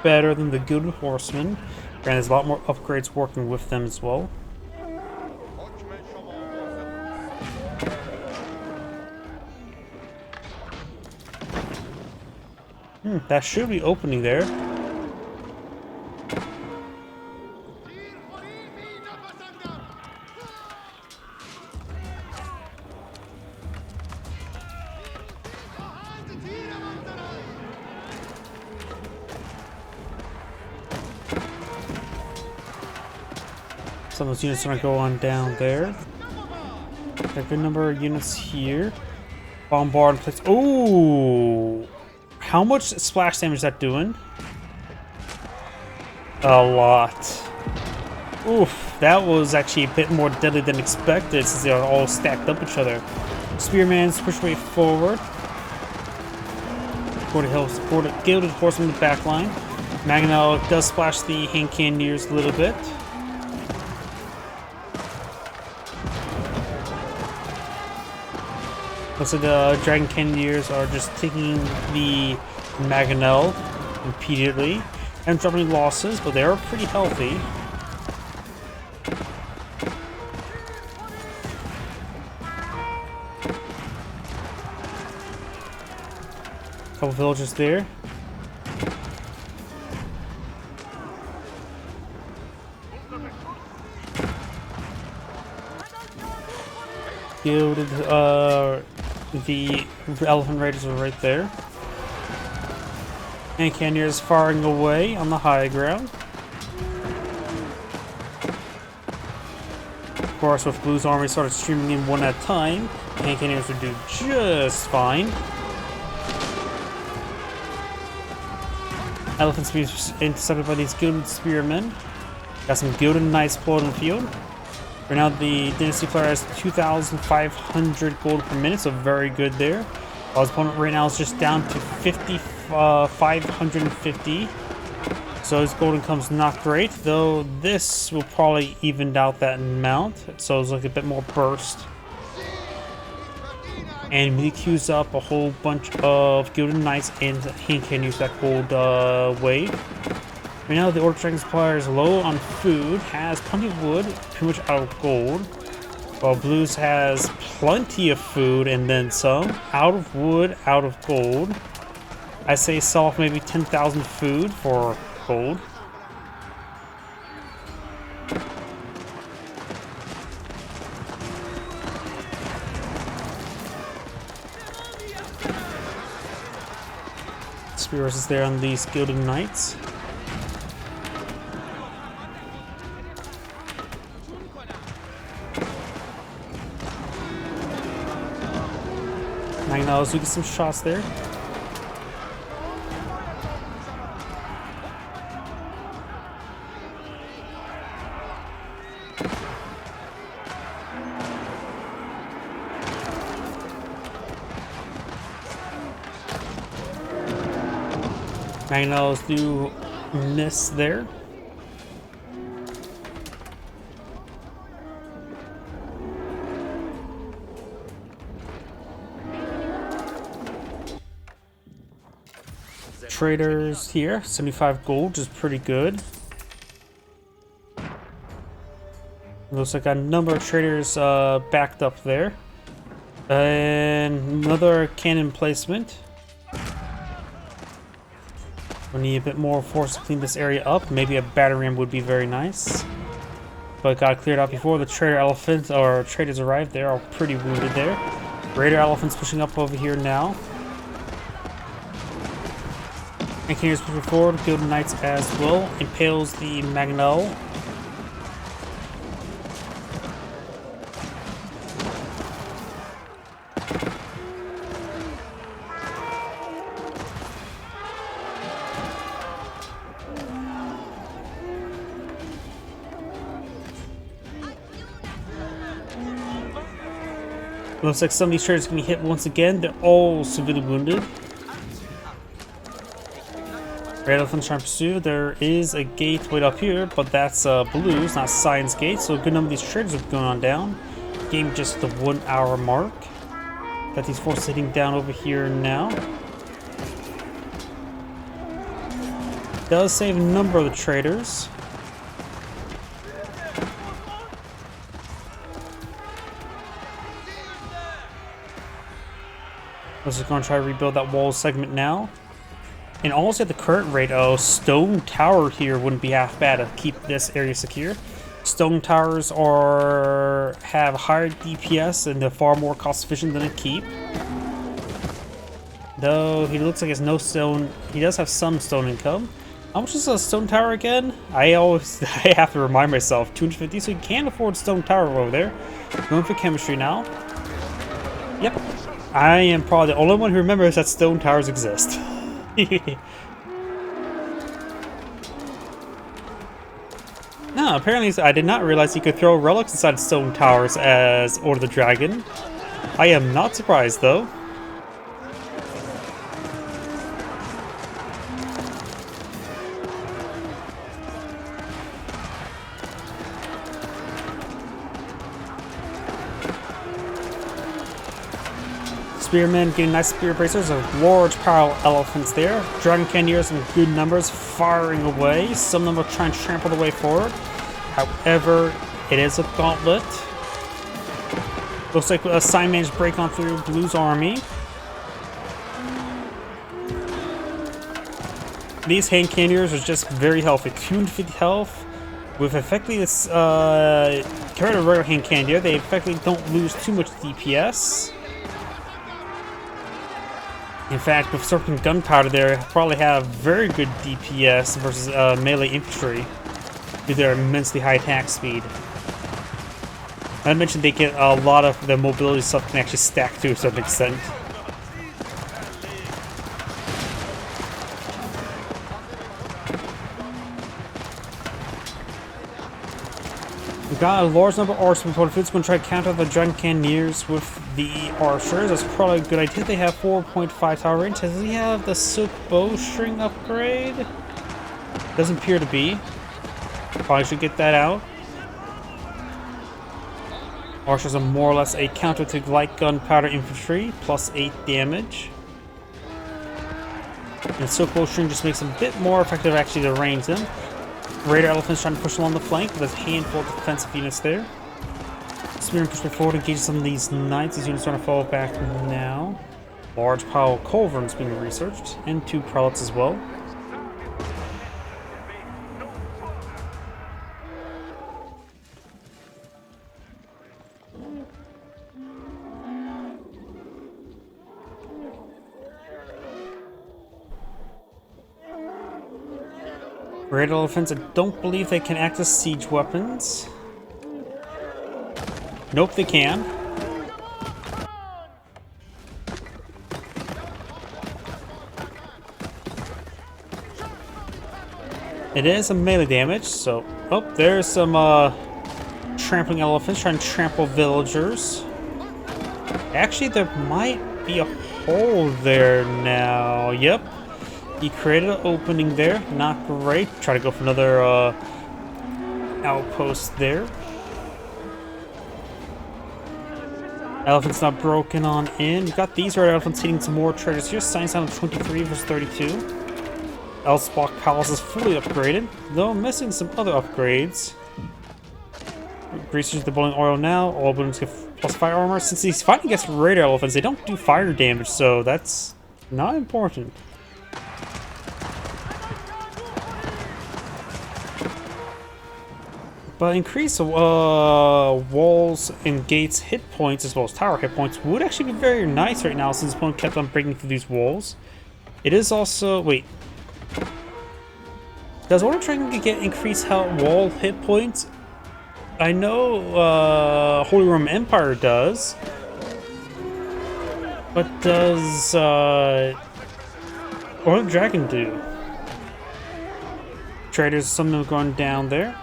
S1: better than the Gilded Horsemen. And there's a lot more upgrades working with them as well. That should be opening there. Some of those units are going to go on down there. Got a good number of units here. Bombard and place. Oh! How much splash damage is that doing? A lot. Oof, that was actually a bit more deadly than expected since they are all stacked up each other. Spearman's push way forward. Gilded Horseman in the back line. Mangonel does splash the hand cannoneers a little bit. Looks like the Dragon Cannoneers are just taking the Mangonel repeatedly and dropping losses, but they are pretty healthy. Couple villagers there. Gilded, the Elephant Raiders are right there. And Cannoneers firing away on the high ground. Of course, with Blue's army started streaming in one at a time, and Cannoneers would do just fine. Elephants being intercepted by these Gilded Spearmen. Got some Gilded Knights pulled in the field. Right now, the Dynasty player has 2,500 gold per minute, so very good there. While his opponent right now is just down to 550. So his gold income's not great, though this will probably even out that amount. So it's like a bit more burst. And he queues up a whole bunch of Gilded Knights, and he can use that gold wave. Right now, the Orc Dragon player is low on food, has plenty of wood, pretty much out of gold. While Blues has plenty of food and then some, out of wood, out of gold. I say sell off maybe 10,000 food for gold. Spears is there on these Gilded Knights. Magnalos, we get some shots there. Magnetos do miss there. Traders here, 75 gold, which is pretty good. Looks like a number of traders backed up there. And another cannon placement. We need a bit more force to clean this area up. Maybe a battery ram would be very nice. But got cleared out before the trader elephants or traders arrived. They're all pretty wounded there. Raider elephants pushing up over here now. And continues pushing forward. Guild Knights as well. Impales the Magneto. Looks like some of these traders are going to be hit once again. They're all severely wounded. Red Elephant's trying to pursue. There is a gate right up here, but that's blue. It's not Science Gate, so a good number of these traders are going on down. Game just the 1 hour mark. Got these forces hitting down over here now. Does save a number of the traders. This is going to try to rebuild that wall segment now. And also at the current rate, stone tower here wouldn't be half bad to keep this area secure. Stone towers have higher DPS and they're far more cost efficient than a keep. Though he looks like he has no stone, he does have some stone income. How much is a stone tower again? I have to remind myself, 250, so you can afford stone tower over there. Going for chemistry now. Yep. I am probably the only one who remembers that stone towers exist. No, apparently I did not realize you could throw relics inside stone towers as Order the Dragon. I am not surprised though. Spearmen getting nice spear bracers of large power elephants there. Dragon Cannoneers in good numbers firing away. Some of them are trying to trample the way forward. However, it is a gauntlet. Looks like a sign managed to break on through Blue's army. These hand cannoneers are just very healthy. 250 health. With effectively this compared to regular hand cannoneer, they effectively don't lose too much DPS. In fact, with Serpent Gunpowder there, probably have very good DPS versus melee infantry due to their immensely high attack speed. I mentioned they get a lot of the mobility stuff can actually stack to a certain extent. We've got a large number of archers before the going to try to counter the Dragon Cannoneers with the archers. That's probably a good idea. They have 4.5 tower range. Does he have the Silk Bowstring upgrade? Doesn't appear to be. Probably should get that out. Archers are more or less a counter to light gunpowder infantry, plus 8 damage. And Silk Bowstring just makes them a bit more effective actually to range them. Raider Elephant's trying to push along the flank with a handful of defensive units there. Spearman pushing forward, engaging some of these knights. These units are trying to fall back now. Large pile of culverins being researched, and 2 prelates as well. Raider Elephants, I don't believe they can access siege weapons. Nope, they can. It is a melee damage, so... Oh, there's some trampling elephants trying to trample villagers. Actually, there might be a hole there now. Yep. He created an opening there. Not great. Try to go for another outpost there. Elephant's not broken on in. You got these red elephants hitting some more traders here. Science down to 23 versus 32. Elsbach Palace is fully upgraded, though missing some other upgrades. Greasers the boiling oil now. All balloons get plus fire armor. Since he's fighting against raider elephants, they don't do fire damage, so that's not important. But increase walls and gates hit points as well as tower hit points would actually be very nice right now since opponent kept on breaking through these walls. It is also... wait. Does Order trying to get increased wall hit points? I know Holy Roman Empire does. But does Order Dragon do? Traders, some of them going down there.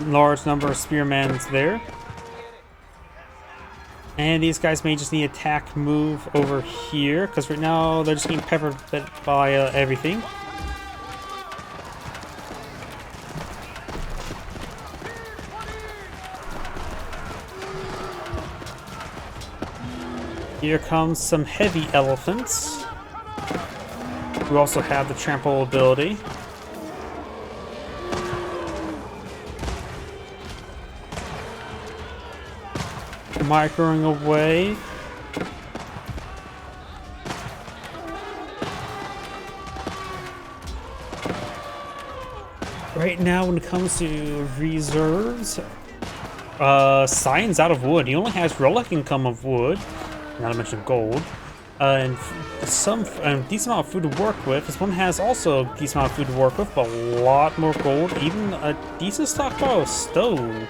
S1: Large number of spearmans there. And these guys may just need attack move over here, because right now they're just getting peppered by everything. Here comes some heavy elephants, who also have the trample ability. Microing away. Right now, when it comes to reserves, Cyan's out of wood. He only has relic income of wood, not to mention gold, and a decent amount of food to work with. This one has also a decent amount of food to work with, but a lot more gold, even a decent stockpile of stone.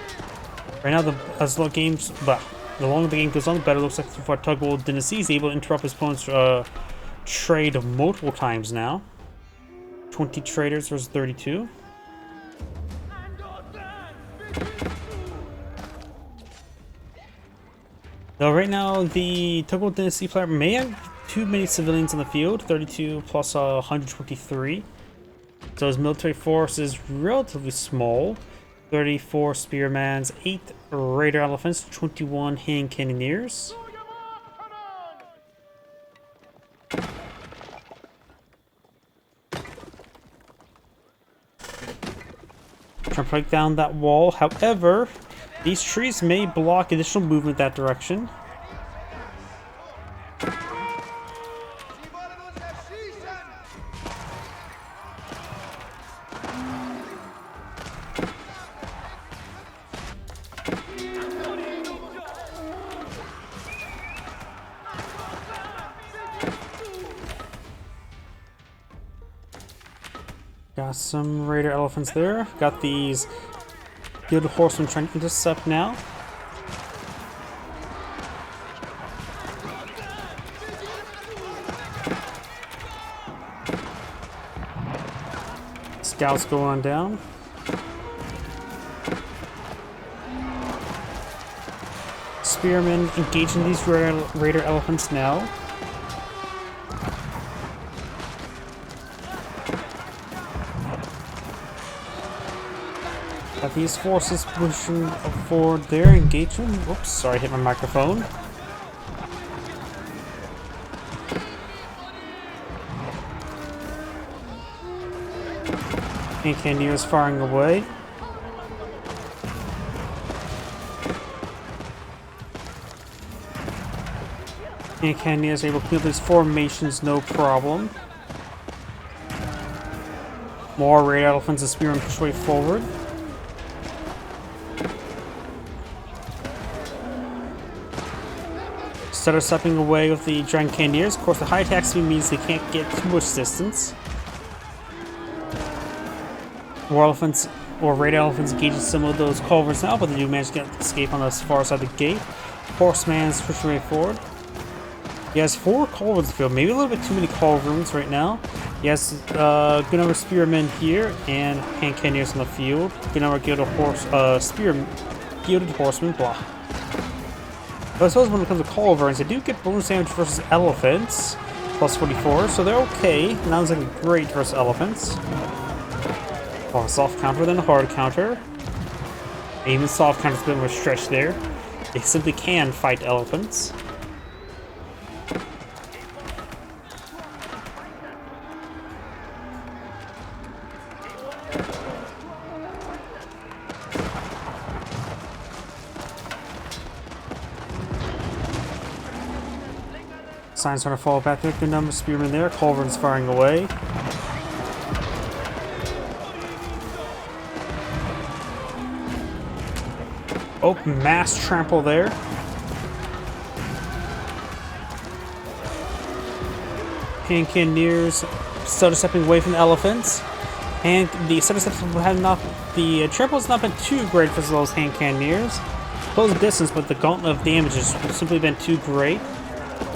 S1: Right now, the longer the game goes on, the better it looks like for Tughlaq. Dynasty is able to interrupt his opponent's trade multiple times now. 20 traders versus 32. Though right now, the Tughlaq Dynasty player may have too many civilians in the field. 32 plus 123. So his military force is relatively small. 34 spearmans, 8 raider elephants, 21 hand cannoneers. Trying to break down that wall. However, these trees may block additional movement that direction. Got some raider elephants there. Got these good horsemen trying to intercept now. Scouts go on down. Spearmen engaging these raider elephants now. Got these forces pushing forward there, engaging. Whoops, sorry, hit my microphone. And Candida's firing away. And Candida's able to clear these formations, no problem. More raid elephants and spearmen push way forward. Instead of stepping away with the giant cannoneers, of course the high attack speed means they can't get too much distance. War elephants, or raid elephants, engaging some of those culverts now, but they do manage to get escape on the far side of the gate. Horseman's pushing way forward. He has 4 culverts in the field, maybe a little bit too many culverts right now. He has good number of spearmen here and hand cannoneers in the field. Good number of gilded horsemen, blah. But I suppose when it comes to culverins, they do get bonus damage versus elephants. plus 44, so they're okay. Not exactly great versus elephants. Or a soft counter than a hard counter. Even soft counter's a bit of a stretch there. They simply can fight elephants. Signs trying to fall back there. Good number of spearmen there. Culverin's firing away. Oh, mass trample there. Hand cannoneers stutter stepping away from the elephants. And the stutter steps have not. The trample has not been too great for those hand cannoneers. Close distance, but the gauntlet of damage has simply been too great.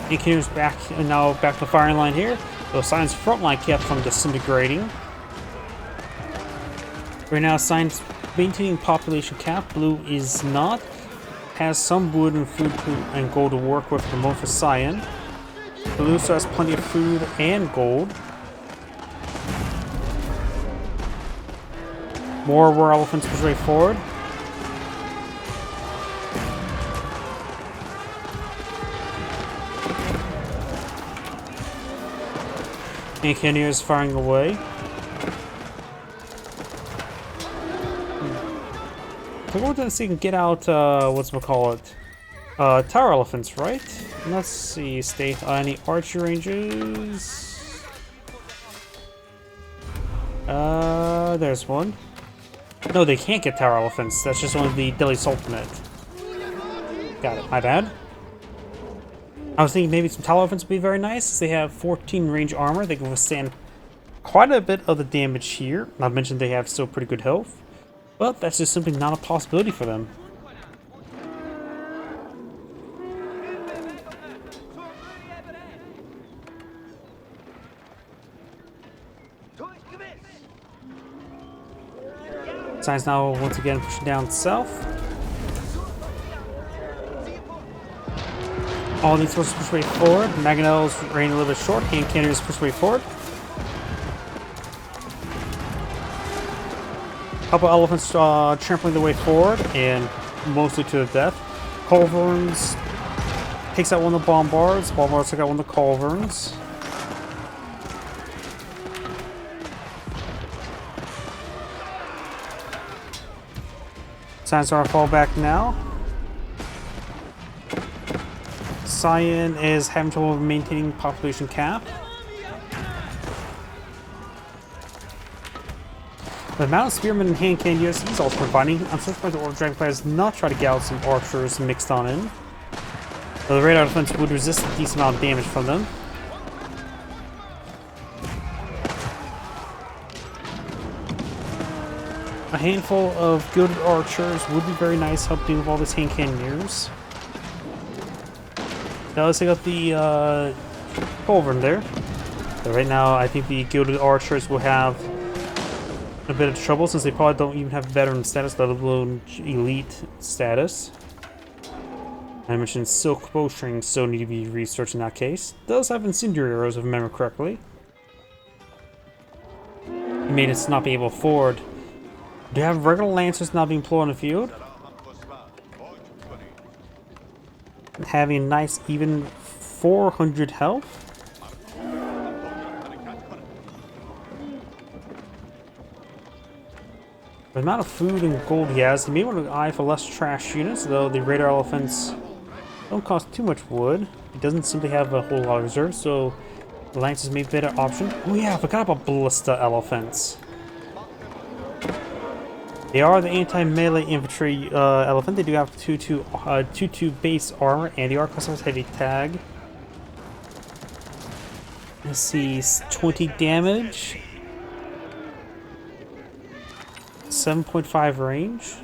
S1: And cannoneers back and now back to the firing line here. Those signs front line kept from disintegrating. Right now, signs maintaining population cap. Blue is not. Has some wood and food and gold to work with the most for cyan. Blue still has plenty of food and gold. More war elephants push way forward. And cannoneers firing away. So we're going to see if we can get out, what's we call it? Tower elephants, right? Let's see, state any archer ranges. There's one. No, they can't get tower elephants. That's just one of the Delhi Sultanate. Got it, my bad. I was thinking maybe some tower elephants would be very nice. They have 14 range armor. They can withstand quite a bit of the damage here. Not mentioned they have still pretty good health. But that's just simply not a possibility for them. Signs now once again pushing down south. All these forces push way forward. Mangonels rain a little bit short. Hand cannons push way forward. Couple elephants trampling their way forward and mostly to the death. Culverins takes out one of the bombards. Bombards took out one of the culverins. Signs are fall back now. Cyan is having trouble maintaining population cap. The amount of spearmen and hand cannoneers he's also providing. Unfortunately, the Orc Dragonfly has not tried to get out some archers mixed on in. So the radar defense would resist a decent amount of damage from them. A handful of gilded archers would be very nice helping with all this hand cannoneers. Now let's take out the culverin there. So right now, I think the gilded archers will have a bit of trouble since they probably don't even have veteran status, let alone elite status. I mentioned silk bowstrings still need to be researched in that case. Does have incendiary arrows if I remember correctly. He made it not be able to forward. Do you have regular lancers not being employed in the field? Having a nice even 400 health. The amount of food and gold he has, he may want to eye for less trash units, though the radar elephants don't cost too much wood. He doesn't simply have a whole lot of reserves, so the lances may be a better option. Oh yeah, I forgot about ballista elephants. They are the anti-melee infantry elephant. They do have 2-2 base armor, and the arc has heavy tag. Let's see, 20 damage. 7.5 range.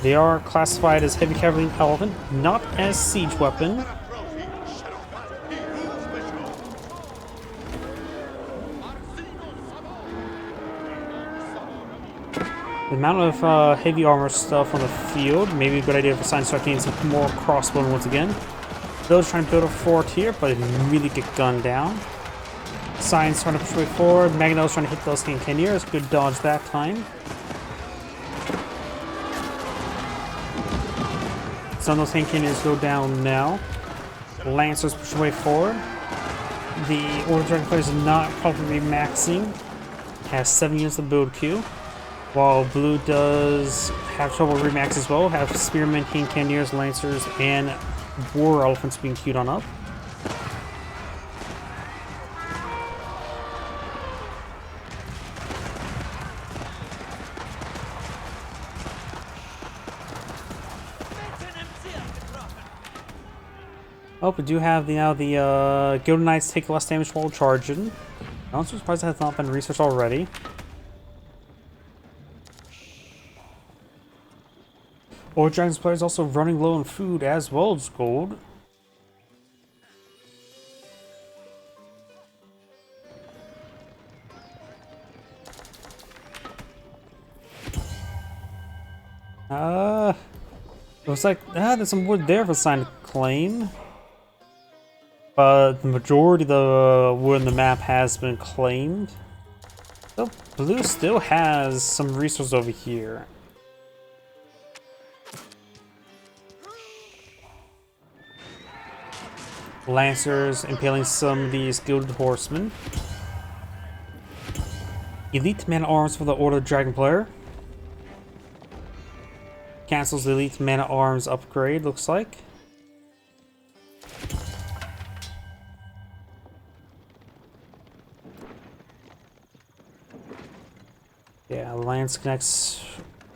S1: They are classified as heavy cavalry elephant, not as siege weapon. The amount of heavy armor stuff on the field, maybe a good idea for Sign to start getting some more crossbow once again. Village trying to build a fort here, but immediately get gunned down. Science trying to push way forward. Magneto's trying to hit those Cannoneers. Good dodge that time. Some of those Cannoneers go down now. Lancers push way forward. The Order Dragon player is not properly maxing. Has 7 units of build queue. While blue does have trouble remax as well. Have Spearmen, Cannoneers, Lancers, and War Elephants being queued on up. Oh, we do have the Gilded Knights take less damage while charging. I'm surprised that has not been researched already. Order Dragon's player is also running low on food as well as gold. Looks like there's some wood there for sign to claim. But the majority of the wood in the map has been claimed. So blue still has some resources over here. Lancers impaling some of these gilded horsemen. Elite man-at-arms for the Order Dragon player. Cancels the elite man-at-arms upgrade, looks like. Yeah, Lance connects.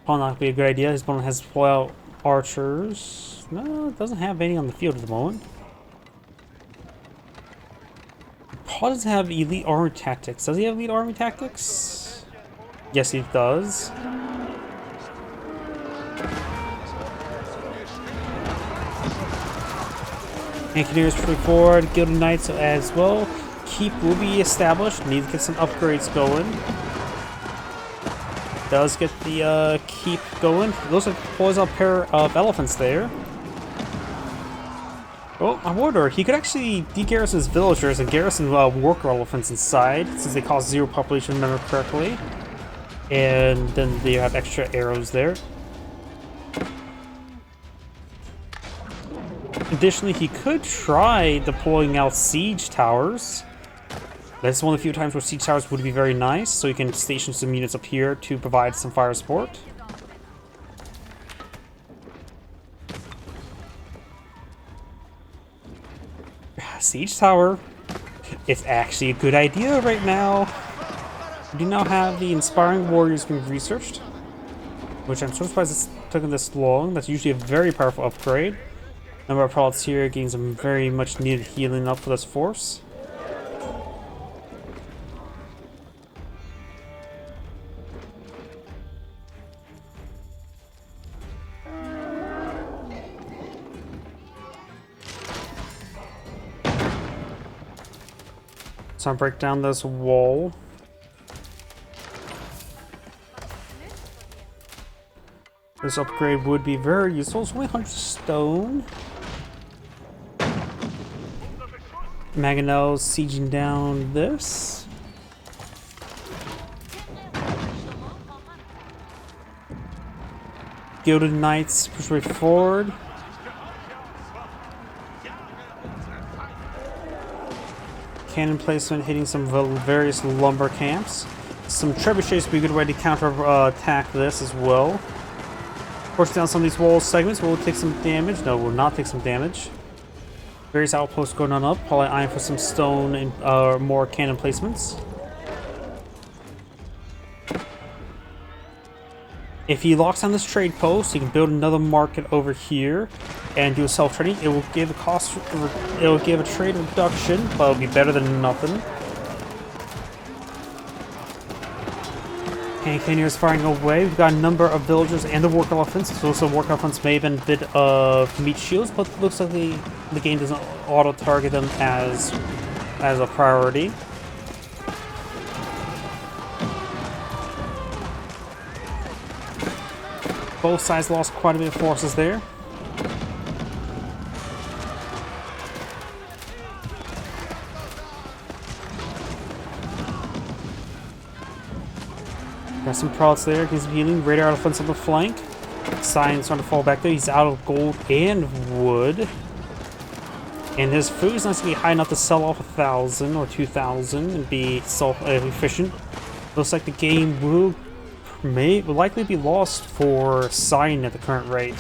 S1: Probably not be a good idea. His opponent has to pull out archers. No, it doesn't have any on the field at the moment. Paul doesn't have elite army tactics. Does he have elite army tactics? Yes, he does. Cannoneers pushing forward. Gilded Knights as well. Keep will be established. Need to get some upgrades going. Does get the keep going. Looks like pulls out a pair of elephants there. Oh, I wonder, he could actually de-garrison his villagers and garrison worker elephants inside, since they cause 0 population, if I remember correctly. And then they have extra arrows there. Additionally, he could try deploying out siege towers. That's one of the few times where siege towers would be very nice, so you can station some units up here to provide some fire support. Siege tower. It's actually a good idea right now. We do now have the Inspiring Warriors being researched, which I'm so surprised it's taken this long. That's usually a very powerful upgrade. Number of prelates here getting some very much needed healing up for this force. So I'll break down this wall. This upgrade would be very useful. It's only 100 stone. Mangonels sieging down this. Gilded Knights push way forward. Cannon placement hitting some various lumber camps. Some trebuchets would be a good way to counter attack this as well. Push down some of these wall segments. Will take some damage. No, will not take some damage. Various outposts going on up. Probably eyeing for some stone and more cannon placements. If he locks on this trade post, he can build another market over here and do a self-trading. It will give a cost. It will give a trade reduction, but it'll be better than nothing. Cannoneers firing away. We've got a number of villagers and the work elephants. So some work elephants may have been a bit of meat shields, but it looks like the game doesn't auto-target them as a priority. Both sides lost quite a bit of forces there. Got some prods there, getting some healing. Radar elephants on the flank. Sign starting to fall back there. He's out of gold and wood. And his food's not going to be high enough to sell off 1,000 or 2,000 and be self-efficient. Looks like the game will likely be lost for Sign at the current rate.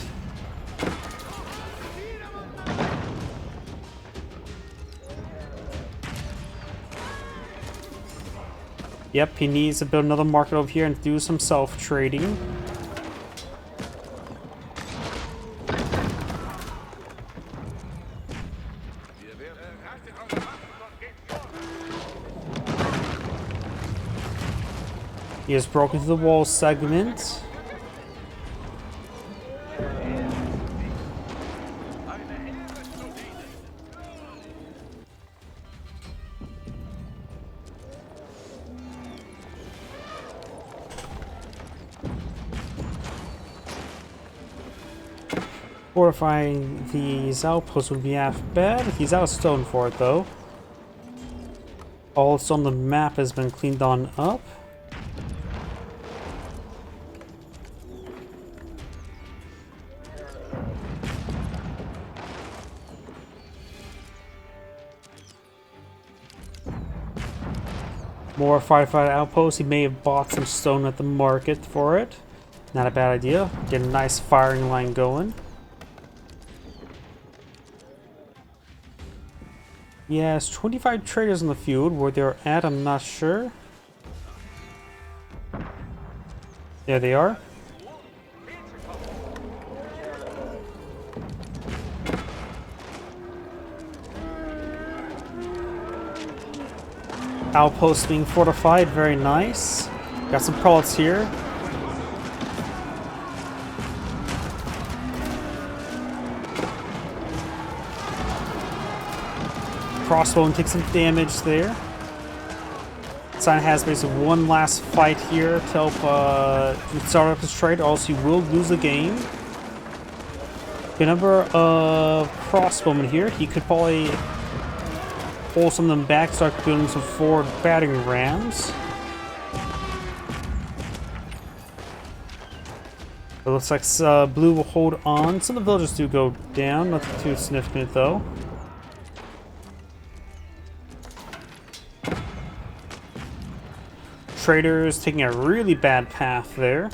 S1: Yep, he needs to build another market over here and do some self-trading. He has broken through the wall segment. Fortifying these outposts would be half bad. He's out of stone for it though. All stone on the map has been cleaned on up. More firefighter outposts. He may have bought some stone at the market for it. Not a bad idea. Get a nice firing line going. Yes, 25 traders in the field. Where they're at, I'm not sure. There they are. Outpost being fortified, very nice. Got some prolats here. Crossbow and take some damage there. Sign has basically one last fight here to help start up his trade, or else he will lose the game. The number of crossbowmen here, he could probably pull some of them back, start building some forward battering rams. It looks like blue will hold on. Some of the villagers do go down, nothing too significant though. Traders taking a really bad path there.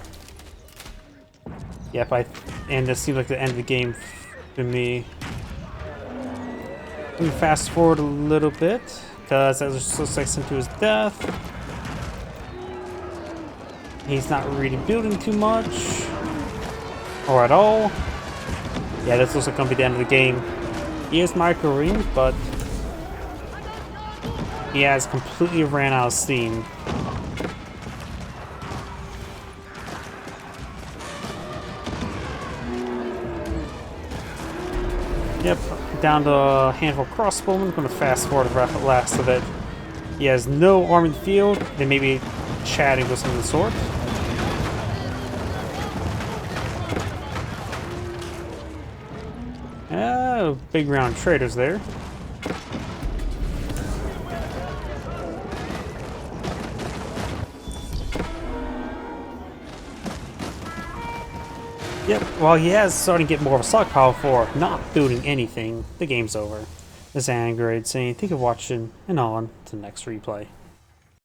S1: Yep, and this seems like the end of the game to me. Let me fast forward a little bit, because that looks like sent to his death. He's not really building too much, or at all. Yeah, this looks like gonna be the end of the game. He is micro-ring, but he has completely ran out of steam. Yep, down to a handful of crossbowmen. I'm going to fast forward the last of it. He has no arm in the field. They may be chatting with some of the sort. Oh, big round traders there. Yep, while he has starting to get more of a stockpile for not building anything, the game's over. This is AngradeVT saying thank you for watching, and on to the next replay.